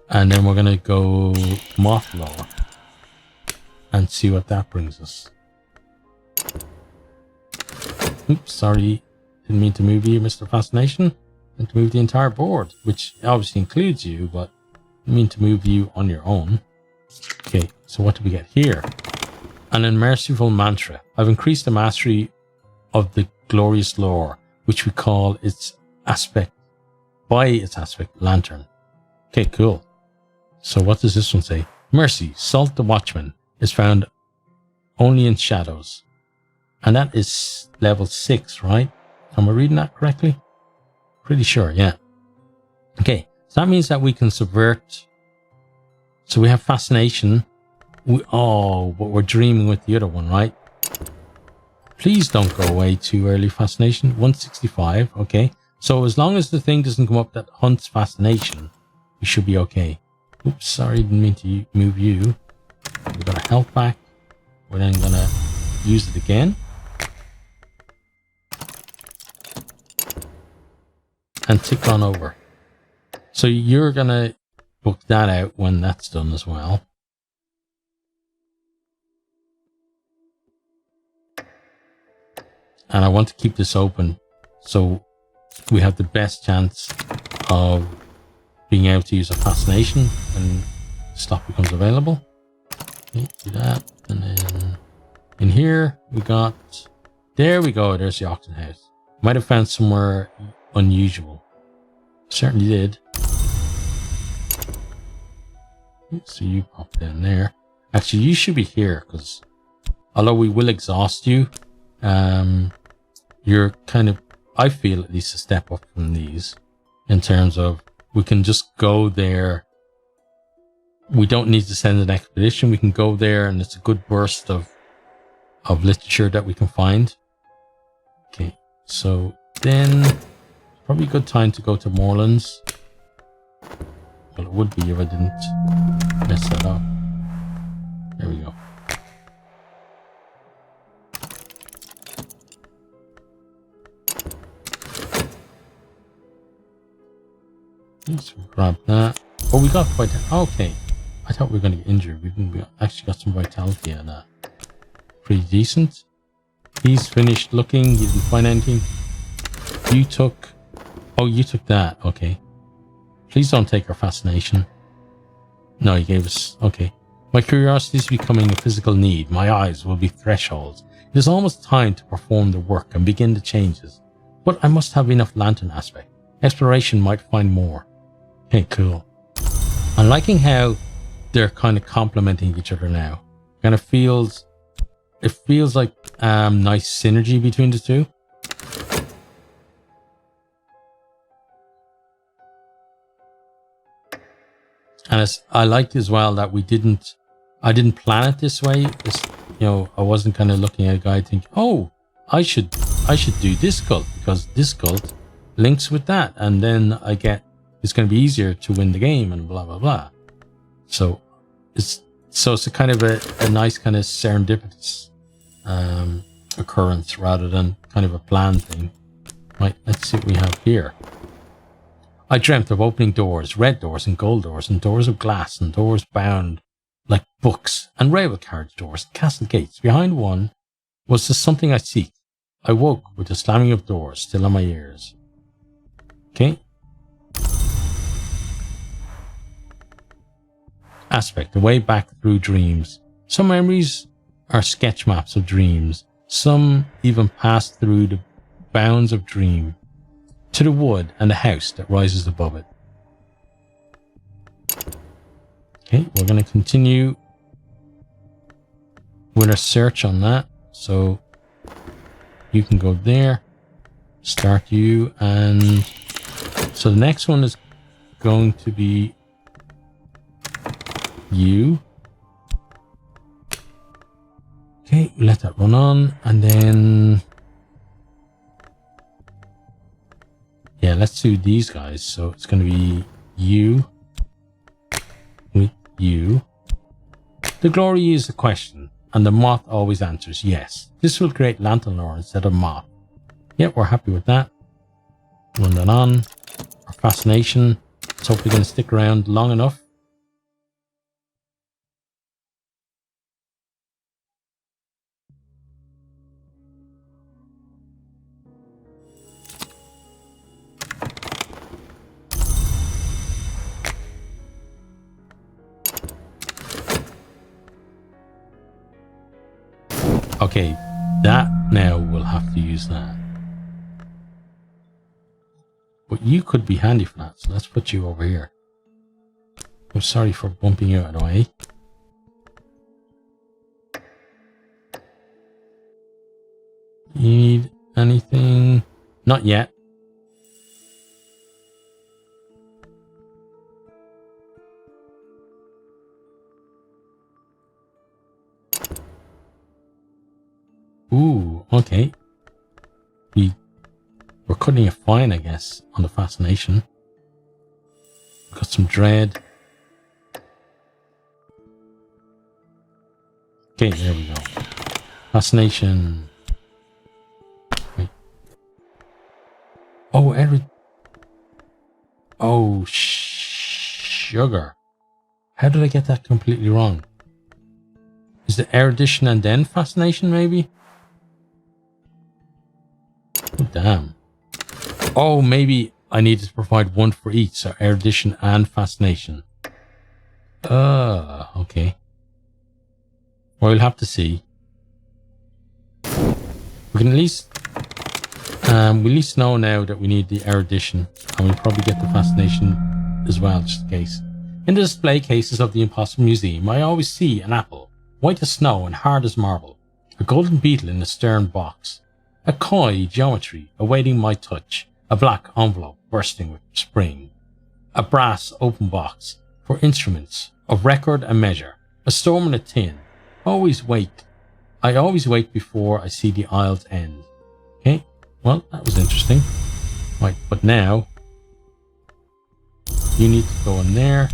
And then we're going to go Mothlaw and see what that brings us. Oops, sorry. Didn't mean to move you, Mr. Fascination. I meant to move the entire board, which obviously includes you, but I didn't mean to move you on your own. Okay, so what do we get here? An unmerciful mantra. I've increased the mastery of the glorious lore, which we call its aspect, by its aspect, lantern. Okay, cool. So what does this one say? Mercy, Salt the Watchman, is found only in shadows. And that is level 6, right? Am I reading that correctly? Pretty sure, yeah. Okay, so that means that we can subvert. So we have Fascination. But we're dreaming with the other one, right? Please don't go away too early, Fascination. 165, okay. So as long as the thing doesn't come up that hunts Fascination, we should be okay. Oops, sorry, didn't mean to move you. We've got our health back. We're then going to use it again. And tick on over. So you're going to book that out when that's done as well. And I want to keep this open so we have the best chance of being able to use a Fascination when stock becomes available. Okay, do that. And then in here, we got, there we go. There's the auction house. Might have found somewhere unusual. Certainly did. So you pop down there. Actually, you should be here because although we will exhaust you, you're kind of, I feel at least, a step up from these in terms of we can just go there. We don't need to send an expedition. We can go there and it's a good burst of literature that we can find. Okay, so then probably a good time to go to Moorlands. Well, it would be if I didn't mess that up. There we go. Let's grab that. Oh, we got vitality. Okay. I thought we were going to get injured. We actually got some vitality out of that. Pretty decent. He's finished looking. He didn't find anything. You took... Oh, you took that. Okay. Please don't take our Fascination. No, he gave us... Okay. My curiosity is becoming a physical need. My eyes will be thresholds. It is almost time to perform the work and begin the changes. But I must have enough lantern aspect. Exploration might find more. Okay, cool. I'm liking how they're kind of complementing each other now. Kind of feels, it feels like nice synergy between the two. And I liked as well that I didn't plan it this way. I wasn't kind of looking at a guy thinking, oh, I should do this cult because this cult links with that. And then it's going to be easier to win the game and blah, blah, blah. So it's a kind of a nice kind of serendipitous occurrence rather than kind of a planned thing. Right, let's see what we have here. I dreamt of opening doors, red doors and gold doors, and doors of glass, and doors bound like books, and railway carriage doors, and castle gates. Behind one was the something I seek. I woke with the slamming of doors still in my ears. Okay. Aspect, the way back through dreams. Some memories are sketch maps of dreams. Some even pass through the bounds of dream to the wood and the house that rises above it. Okay, we're going to continue with our search on that. So you can go there, start you, and so the next one is going to be you. Okay, let that run on, and then yeah, let's do these guys. So it's going to be you with you. The glory is a question, and the moth always answers yes. This will create lantern lore instead of moth. Yeah, we're happy with that. Run that on. Our fascination. It's hopefully going to stick around long enough. Okay, that now we'll have to use that. But you could be handy for that, so let's put you over here. I'm sorry for bumping you out of the way. You need anything? Not yet. Ooh, okay. We're cutting it fine, I guess, on the fascination. Got some dread. Okay, there we go. Fascination. Wait. Oh, sugar. How did I get that completely wrong? Is it erudition and then fascination, maybe? Oh, damn. Oh, maybe I needed to provide one for each, so erudition and fascination. Okay. Well, we'll have to see. We can at least know now that we need the erudition, and we'll probably get the fascination as well, just in case. In the display cases of the Impossible Museum, I always see an apple, white as snow and hard as marble, a golden beetle in a stern box, a coy geometry awaiting my touch, a black envelope bursting with spring, a brass open box for instruments of record and measure, a storm in a tin. I always wait before I see the aisle's end. Okay, well, that was interesting. Right, but now you need to go in there,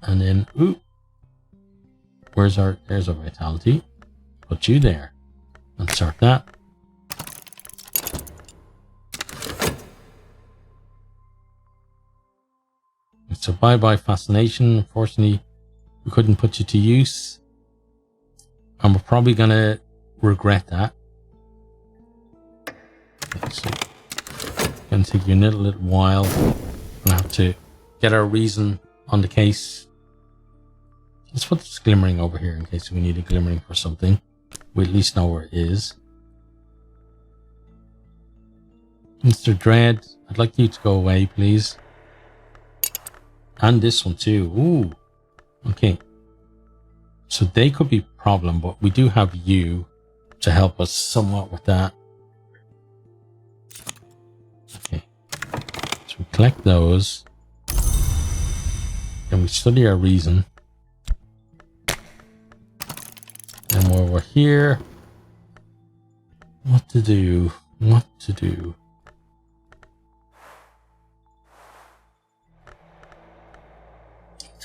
and then there's our vitality. Put you there and start that. So bye fascination. Unfortunately, we couldn't put you to use, and we're probably gonna regret that. So, gonna take you a little while. Gonna have to get our reason on the case. Let's put this glimmering over here in case we need a glimmering for something. We at least know where it is. Mr. Dread, I I'd like you to go away, please. And this one too. Ooh. Okay. So they could be a problem, but we do have you to help us somewhat with that. Okay. So we collect those. Then we study our reason. And while we're here, what to do? What to do?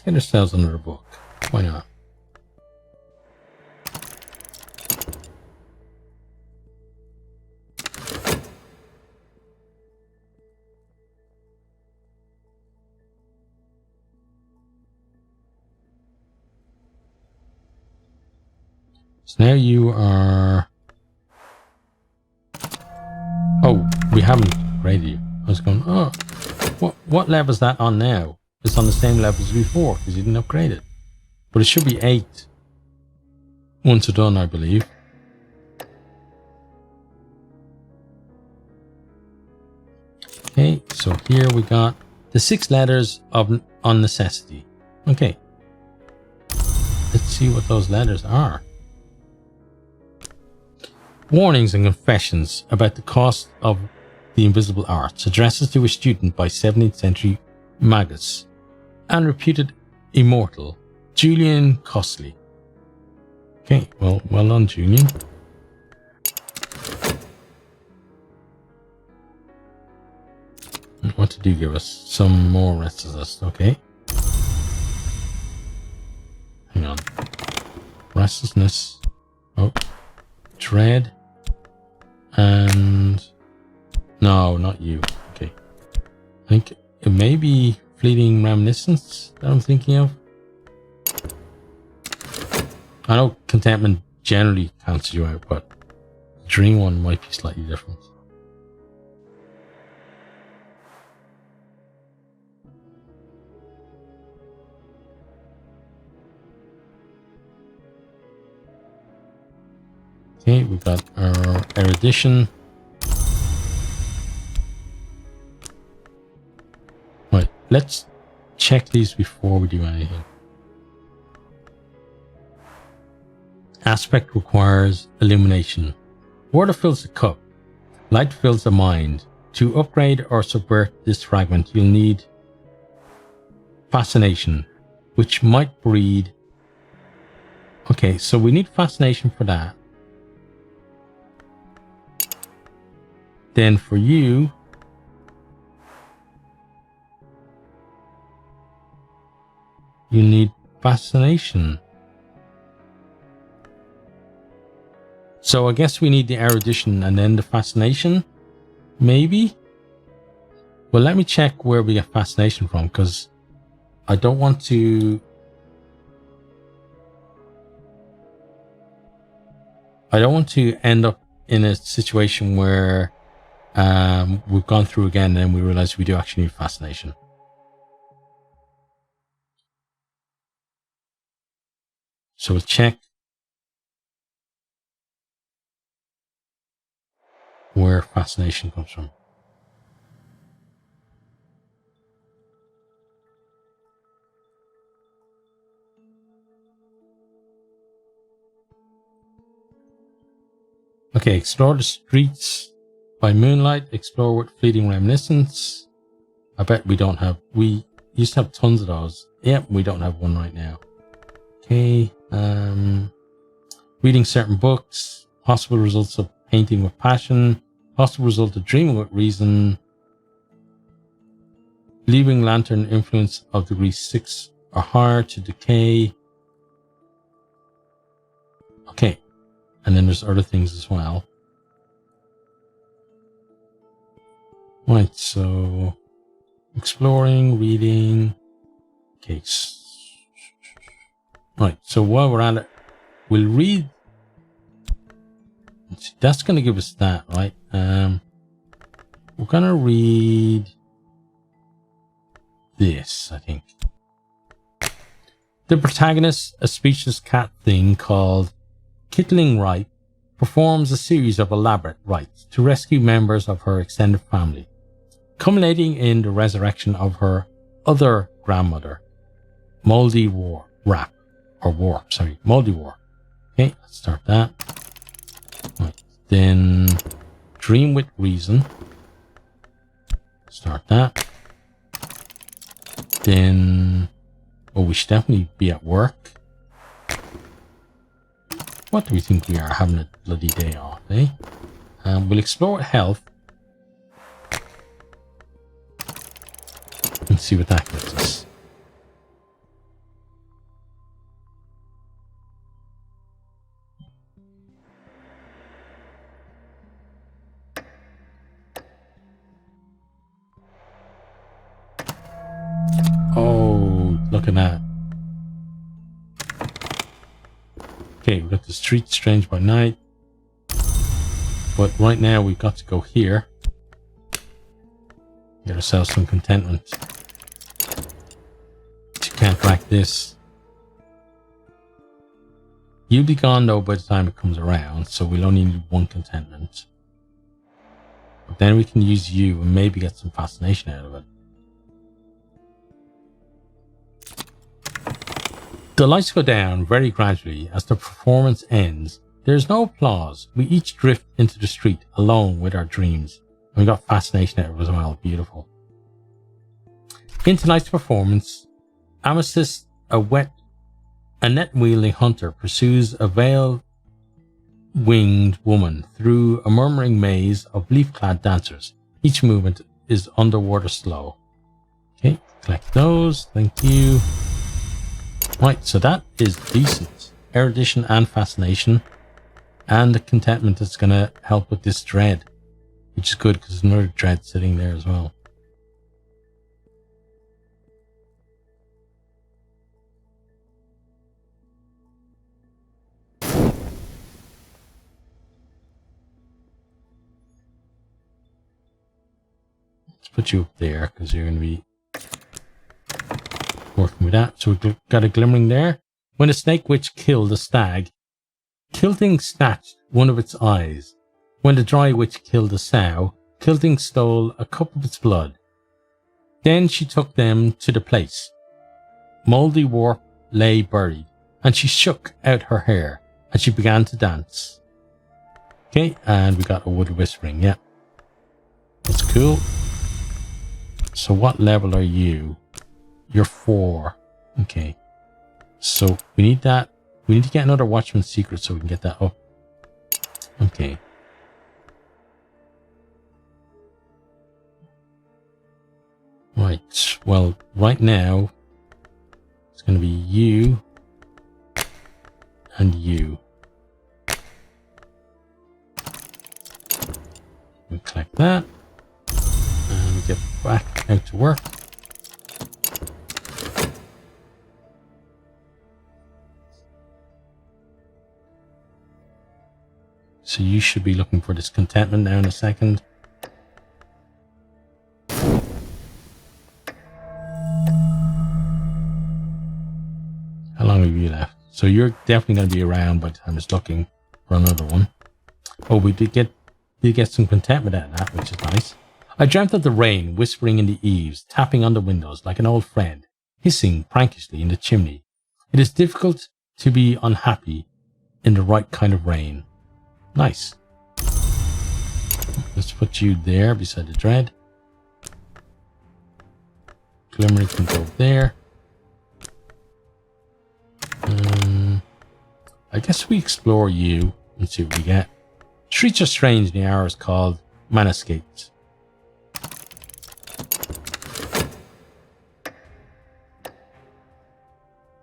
Let's get ourselves another book. Why not? So now you are... Oh, we haven't graded you. I was going, oh, what level is that on now? It's on the same level as before because you didn't upgrade it. But it should be 8 once it's done, I believe. Okay, so here we got the 6 letters of on necessity. Okay. Let's see what those letters are. Warnings and confessions about the cost of the invisible arts. Addresses to a student by 17th century magus and reputed immortal Julian Costley. Okay, well done, Julian. What did you give us? Some more restlessness. Okay. Hang on. Restlessness. Oh. Dread. And... No, not you. Okay. I think it may be fleeting reminiscence that I'm thinking of. I know contentment generally cancels you out, but the dream one might be slightly different. Okay, we got our erudition. Right, let's check these before we do anything. Aspect requires illumination. Water fills the cup. Light fills the mind. To upgrade or subvert this fragment, you'll need fascination, which might breed... Okay, so we need fascination for that. Then for you... you need fascination. So I guess we need the erudition and then the fascination, maybe? Well, let me check where we get fascination from, because I don't want to... end up in a situation where we've gone through again and then we realize we do actually need fascination. So we'll check where fascination comes from. Okay, explore the streets by moonlight. Explore with fleeting reminiscence. I bet we don't have... we used to have tons of those. Yep, we don't have one right now. Okay, reading certain books. Possible results of painting with passion. Possible result of dreaming with reason. Leaving lantern influence of degree 6 or higher to decay. Okay. And then there's other things as well. Right, so... exploring, reading... Okay. Right, so while we're at it, we'll read... that's going to give us that, right? We're going to read this, I think. The protagonist, a speechless cat thing called Kittling Wright, performs a series of elaborate rites to rescue members of her extended family. culminating in the resurrection of her other grandmother, Moldy Warp. Moldy Warp. Okay, let's start that. Right, then Dream with Reason. Start that. Then, we should definitely be at work. What do we think we are? Having a bloody day off, eh? We'll explore health. And see what that gets us. Oh, look at that. Okay, we've got the street strange by night. But right now we've got to go here. Get ourselves some contentment. You can't crack this. You'll be gone though by the time it comes around, so we'll only need one contentment. But then we can use you and maybe get some fascination out of it. The lights go down very gradually as the performance ends. There is no applause. We each drift into the street alone with our dreams. And we got fascination out of it as well. Beautiful. In tonight's performance, Amethyst, a net-wielding hunter, pursues a veil-winged woman through a murmuring maze of leaf-clad dancers. Each movement is underwater slow. Okay, collect those. Thank you. Right, so that is decent. Erudition and fascination. And the contentment that's going to help with this dread. Which is good because there's another dread sitting there as well. Let's put you up there because you're going to be working with that. So we've got a glimmering there. When a snake witch killed a stag, Kilting snatched one of its eyes. When the dry witch killed a sow, Kilting stole a cup of its blood. Then she took them to the place. Moldy Warp lay buried, and she shook out her hair, and she began to dance. Okay, and we got a wood whispering, yeah. That's cool. So what level are you? You're 4. Okay. So we need that. We need to get another Watchman's Secret so we can get that up. Okay. Right. Well, right now, it's going to be you and you. We collect that. And get back out to work. So you should be looking for this contentment now in a second. How long have you left? So you're definitely going to be around by the time it's looking for another one. Oh, we did get some contentment out of that, which is nice. I dreamt of the rain whispering in the eaves, tapping on the windows like an old friend, hissing prankishly in the chimney. It is difficult to be unhappy in the right kind of rain. Nice. Let's put you there beside the dread. Glimmer can go there. I guess we explore you and see what we get. Streets are strange and the hour is called Manescapes.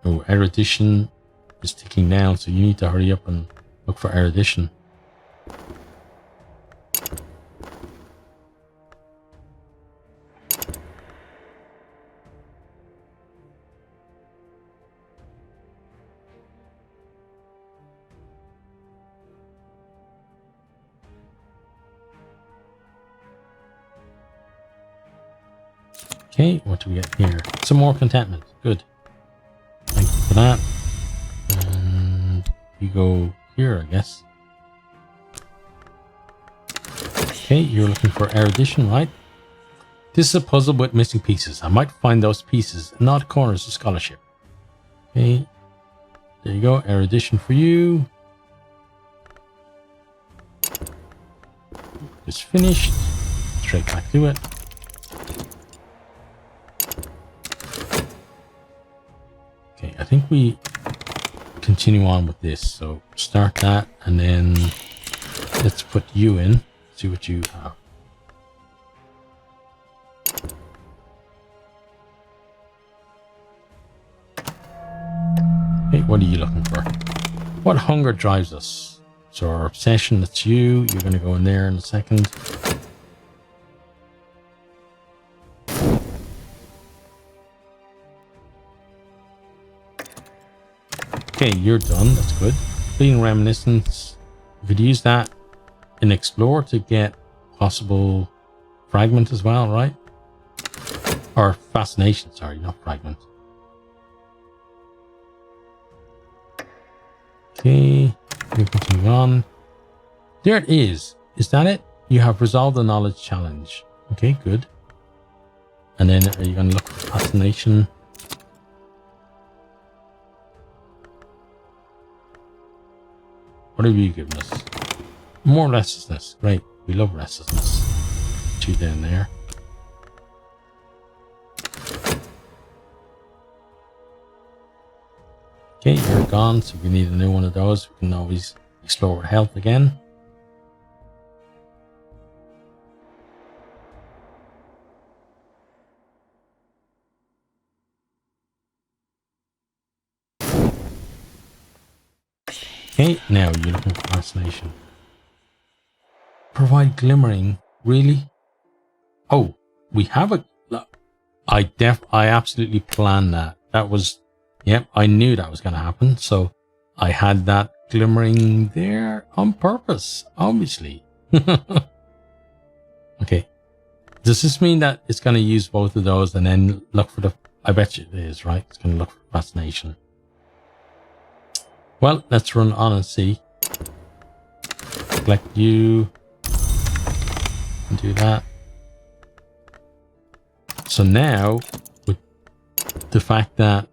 Oh, erudition is ticking down, so you need to hurry up and look for erudition. Okay, what do we get here? Some more contentment. Good. Thank you for that. And you go here, I guess. Okay, you're looking for erudition, right? This is a puzzle with missing pieces. I might find those pieces in odd corners of scholarship. Okay. There you go. Erudition for you. It's finished. Straight back to it. Okay, I think we continue on with this. So start that and then let's put you in. See what you have. Okay, what are you looking for? What hunger drives us? So our obsession, that's you. You're going to go in there in a second. Okay, you're done. That's good. Fleeting reminiscence. We could use that in explore to get possible fragment as well, right? Or fascination, sorry, not fragment. Okay, we continue on. There it is. Is that it? You have resolved the knowledge challenge. Okay, good. And then are you going to look for fascination? What have you given us? More restlessness. Great. We love restlessness. Two down there. Okay, you're gone. So if we need a new one of those, we can always explore with health again. Okay, now you're looking for fascination. Provide glimmering. Really? Oh, we have a... I absolutely planned that. That was... Yep, I knew that was going to happen. So I had that glimmering there on purpose, obviously. Okay. Does this mean that it's going to use both of those and then look for the... I bet you it is, right? It's going to look for fascination. Well, let's run on and see. Select you. And do that. So now, with the fact that...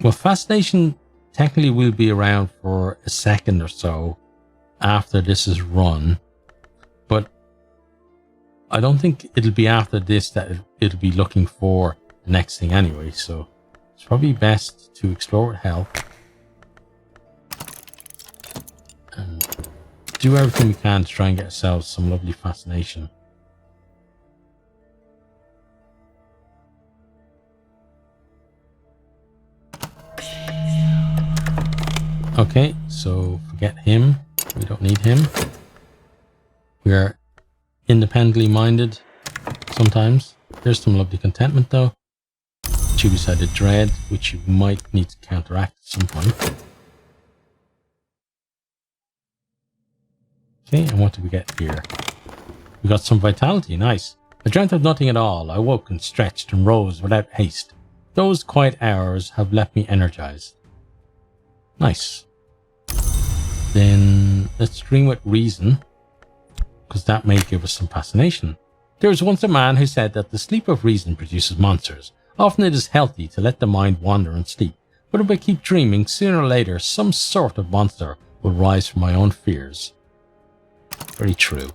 Well, fascination technically will be around for a second or so after this is run. But I don't think it'll be after this that it'll be looking for the next thing anyway. So it's probably best to explore with health. And do everything we can to try and get ourselves some lovely fascination. Okay, so forget him. We don't need him. We are independently minded sometimes. There's some lovely contentment though. Two-sided dread, which you might need to counteract at some point. Okay, and what do we get here? We got some vitality, nice. I dreamt of nothing at all. I woke and stretched and rose without haste. Those quiet hours have left me energized. Nice. Then let's dream with reason, because that may give us some fascination. There was once a man who said that the sleep of reason produces monsters. Often it is healthy to let the mind wander and sleep, but if I keep dreaming, sooner or later some sort of monster will rise from my own fears. Very true.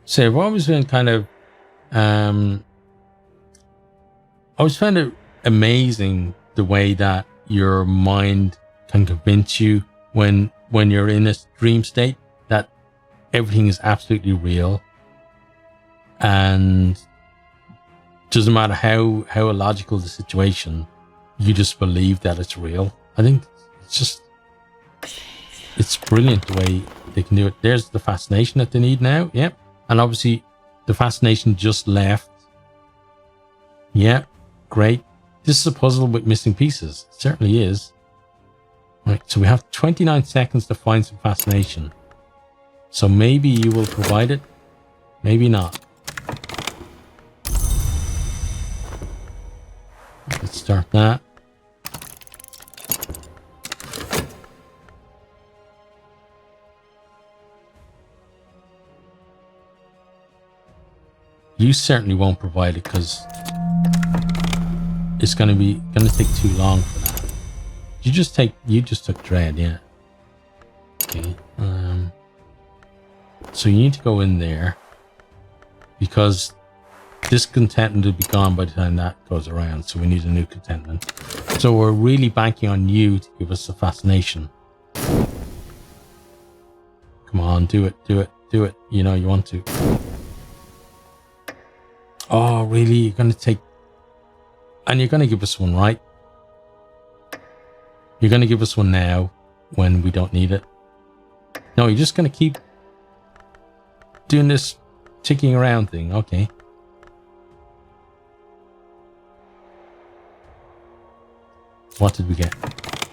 So I've always been kind of, I always found it amazing the way that your mind can convince you when you're in a dream state that everything is absolutely real, and doesn't matter how illogical the situation, you just believe that it's real. I think it's brilliant the way they can do it. There's the fascination that they need now. Yep. And obviously the fascination just left. Yep. Great. This is a puzzle with missing pieces. It certainly is. Right. So we have 29 seconds to find some fascination. So maybe you will provide it. Maybe not. Let's start that. You certainly won't provide it because it's gonna take too long for that. You just took dread, yeah. Okay. So you need to go in there because this contentment will be gone by the time that goes around. So we need a new contentment. So we're really banking on you to give us the fascination. Come on, do it, do it, do it. You know you want to. Oh, really? You're going to take... And you're going to give us one, right? You're going to give us one now when we don't need it. No, you're just going to keep doing this ticking around thing. Okay. What did we get?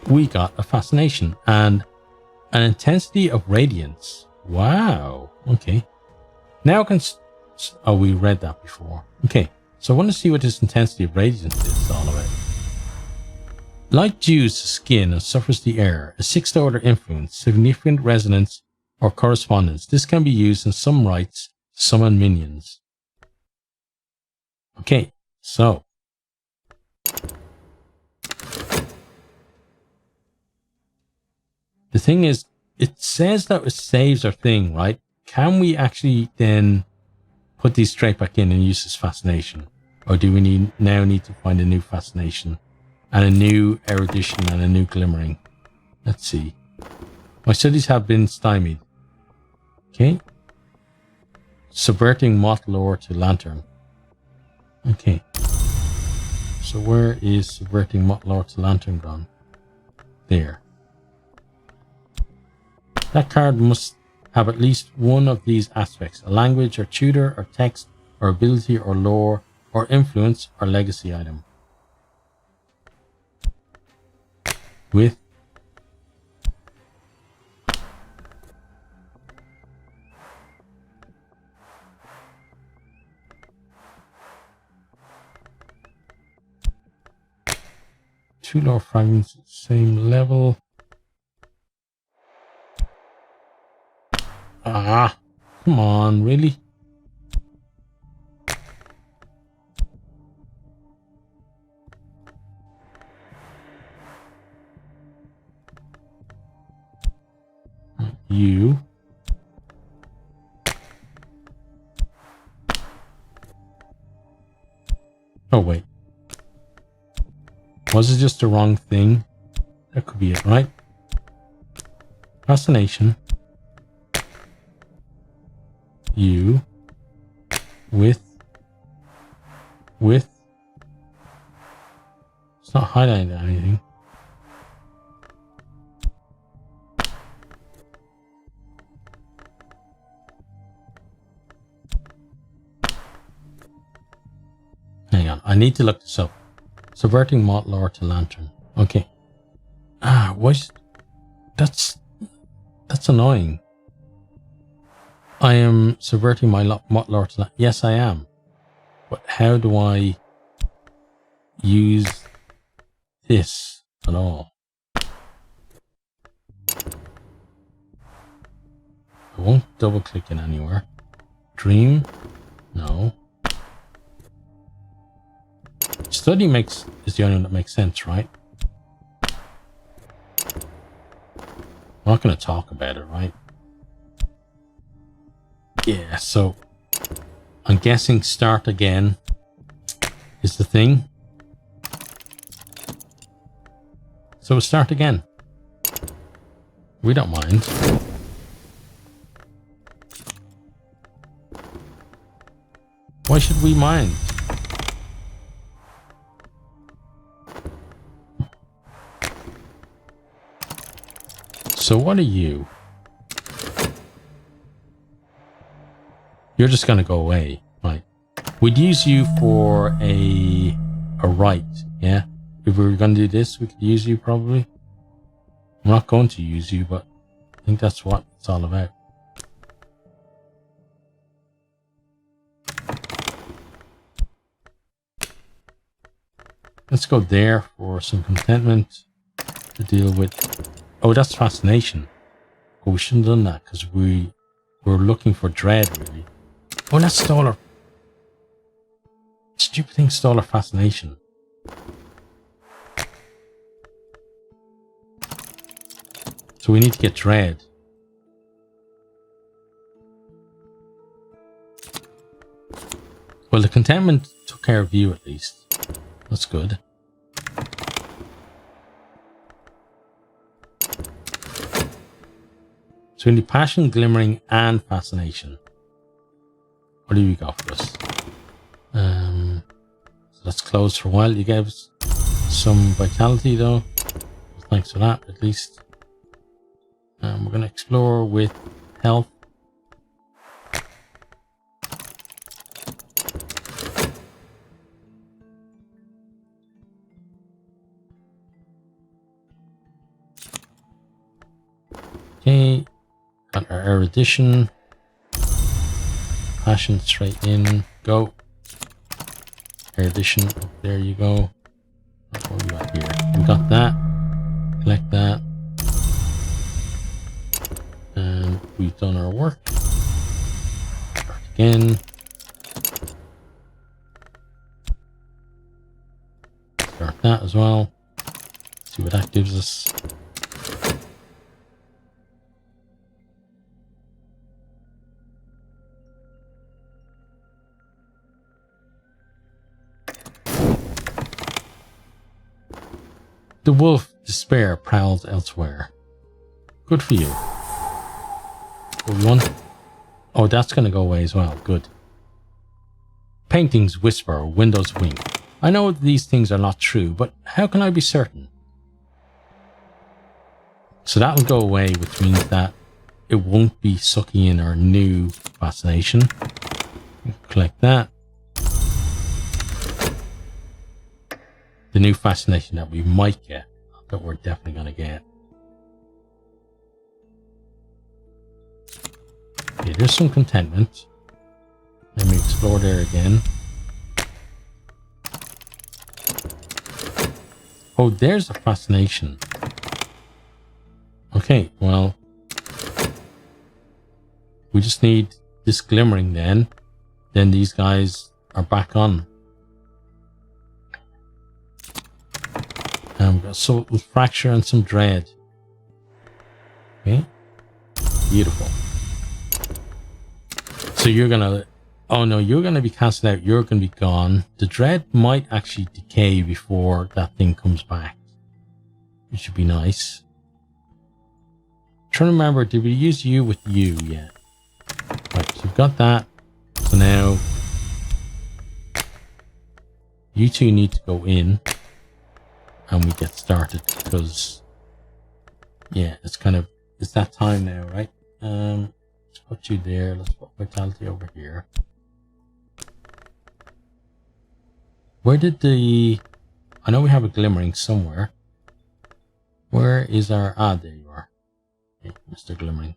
We got a fascination and an intensity of radiance. Wow. Okay. Now I can... Oh, we read that before. Okay. So I want to see what this intensity of radiance is all about. Light dews the skin and suffers the air. A sixth order influence, significant resonance, or correspondence. This can be used in some rites to summon minions. Okay. So... the thing is, it says that it saves our thing, right? Can we actually then put these straight back in and use this fascination? Or do we now need to find a new fascination and a new erudition and a new glimmering? Let's see. My studies have been stymied. Okay. Subverting moth lore to lantern. Okay. So where is subverting moth lore to lantern gone? There. That card must have at least one of these aspects: a language or tutor or text or ability or lore or influence or legacy item. With two lore fragments, same level. Ah, come on, really? You. Oh, wait. Was it just the wrong thing? That could be it, right? Fascination. You. With. It's not highlighting anything. Hang on, I need to look this up. Subverting moth lore to lantern. Okay. Ah, what? That's annoying. I am subverting my moth lore to lantern. Yes, I am. But how do I use this at all? I won't double click it anywhere. Dream? No. Study is the only one that makes sense, right? I'm not going to talk about it, right? Yeah, so I'm guessing start again is the thing. So we'll start again. We don't mind. Why should we mind? So what are you? You're just going to go away, right? We'd use you for a rite, yeah? If we were going to do this, we could use you probably. I'm not going to use you, but I think that's what it's all about. Let's go there for some contentment to deal with. Oh, that's fascination. Oh, we shouldn't have done that because we were looking for dread, really. Oh, that's stole our... Stupid thing stole our fascination. So we need to get dread. Well, the contentment took care of you at least. That's good. So we need passion, glimmering, and fascination. What do we got for us? So let's close for a while. You gave us some vitality though. Thanks for that, at least. We're going to explore with health. Okay, got our erudition. Passion straight in. Go. Erudition. Oh, there you go. What we got here? We got that. Collect that. And we've done our work. Start again. Start that as well. See what that gives us. The wolf despair prowls elsewhere. Good for you. What we want? Oh, that's going to go away as well. Good. Paintings whisper, windows wink. I know these things are not true, but how can I be certain? So that will go away, which means that it won't be sucking in our new fascination. Collect that. The new fascination that we might get, that we're definitely going to get. Okay, there's some contentment. Let me explore there again. Oh, there's a fascination. Okay, well, we just need this glimmering then. Then these guys are back on. And we've got soul fracture and some dread. Okay. Beautiful. So you're gonna... Oh no, you're gonna be cancelled out. You're gonna be gone. The dread might actually decay before that thing comes back. Which should be nice. I'm trying to remember, did we use you with you yet? Right, so we've got that. So now... You two need to go in. And we get started because, yeah, it's kind of, it's that time now, right? Let's put you there. Let's put vitality over here. Where did the, I know we have a glimmering somewhere. Where is our, there you are. Okay, Mr. Glimmering.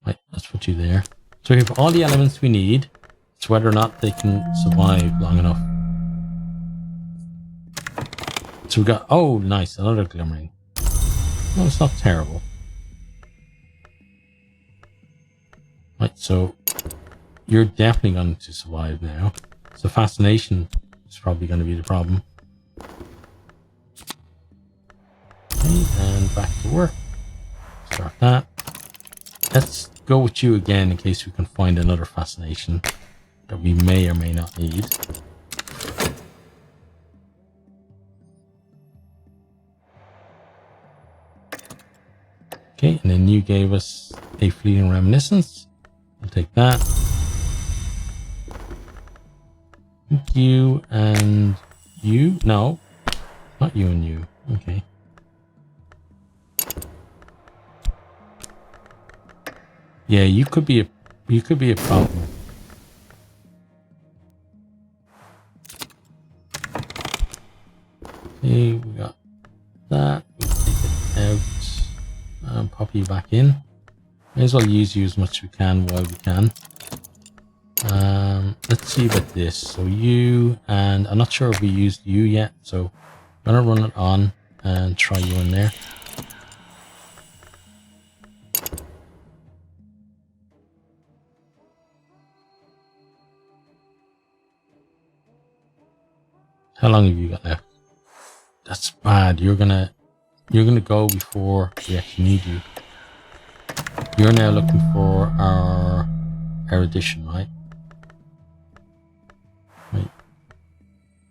Right, let's put you there. So we have all the elements we need. It's whether or not they can survive long enough. So we got, oh, nice, another glimmering. Well, it's not terrible. Right, so you're definitely going to survive now. So fascination is probably going to be the problem. Okay, and back to work. Start that. Let's go with you again in case we can find another fascination that we may or may not need. Okay, and then you gave us a fleeting reminiscence. We'll take that. You and you? No, not you and you. Okay. Yeah, you could be a problem. Okay, we got that. We'll take it out. And pop you back in. May as well use you as much as we can while we can. Let's see about this. So you, and I'm not sure if we used you yet, so Gonna run it on and try you in there. How long have you got left? That's bad. You're gonna go before we actually need you. You're now looking for our erudition, right? Wait.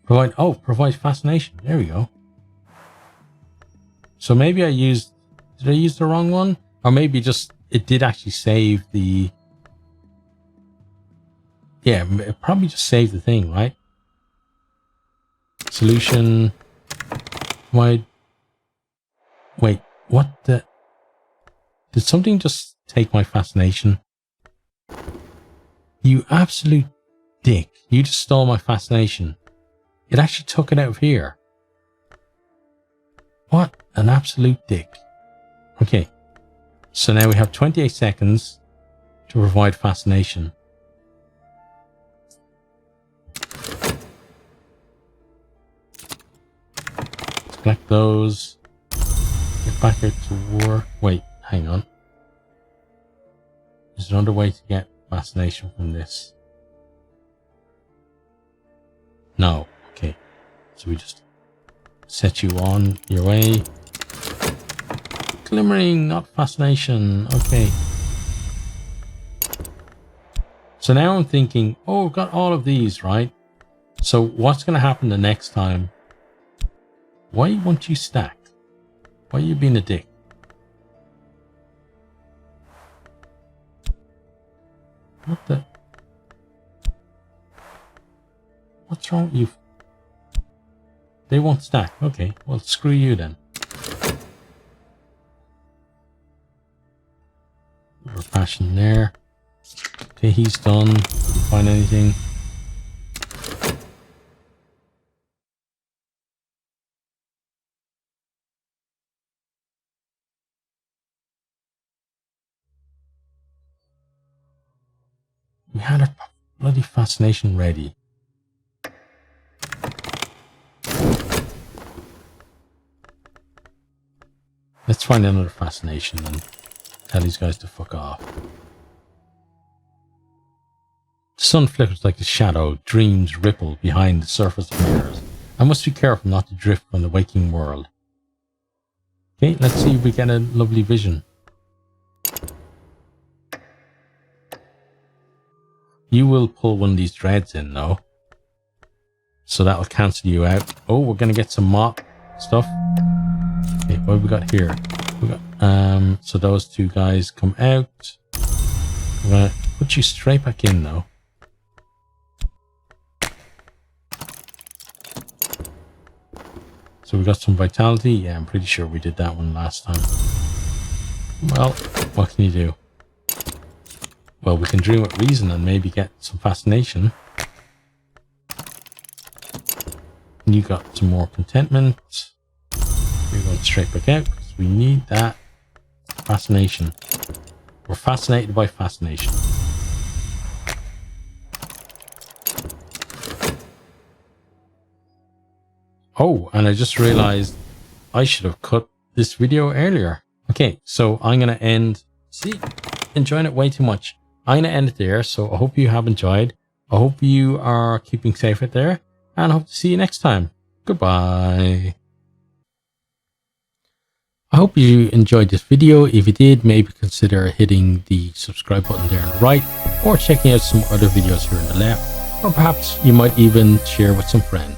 Provide fascination. There we go. So maybe did I use the wrong one? Or maybe just, it did actually save the, yeah, it probably just saved the thing, right? Solution, wait, what the, did something just take my fascination? You absolute dick, you just stole my fascination. It actually took it out of here. What an absolute dick. Okay, so now we have 28 seconds to provide fascination. Let's collect those. Get back out to work. Wait, hang on. There's another way to get fascination from this. No, okay. So we just set you on your way. Glimmering, not fascination. Okay. So now I'm thinking, oh, I've got all of these, right? So what's going to happen the next time? Why won't you stack? Why are you being a dick? What the? What's wrong with you? They won't stack. Okay, well, screw you then. We're passion there. Okay, he's done. Didn't find anything. We had a bloody fascination ready. Let's find another fascination and tell these guys to fuck off. The sun flickers like a shadow, dreams ripple behind the surface of mirrors. I must be careful not to drift from the waking world. Okay, let's see if we get a lovely vision. You will pull one of these dreads in, though. So that'll cancel you out. Oh, we're going to get some mop stuff. Okay, what have we got here? We got, so those two guys come out. I'm going to put you straight back in, though. So we got some vitality. Yeah, I'm pretty sure we did that one last time. Well, what can you do? Well, we can dream with reason and maybe get some fascination. You got some more contentment. We're going straight back out because we need that fascination. We're fascinated by fascination. Oh, and I just realized I should have cut this video earlier. Okay, so I'm going to end. See, enjoying it way too much. I'm going to end it there. So I hope you have enjoyed. I hope you are keeping safe out there. And I hope to see you next time. Goodbye. I hope you enjoyed this video. If you did, maybe consider hitting the subscribe button there on the right. Or checking out some other videos here on the left. Or perhaps you might even share with some friends.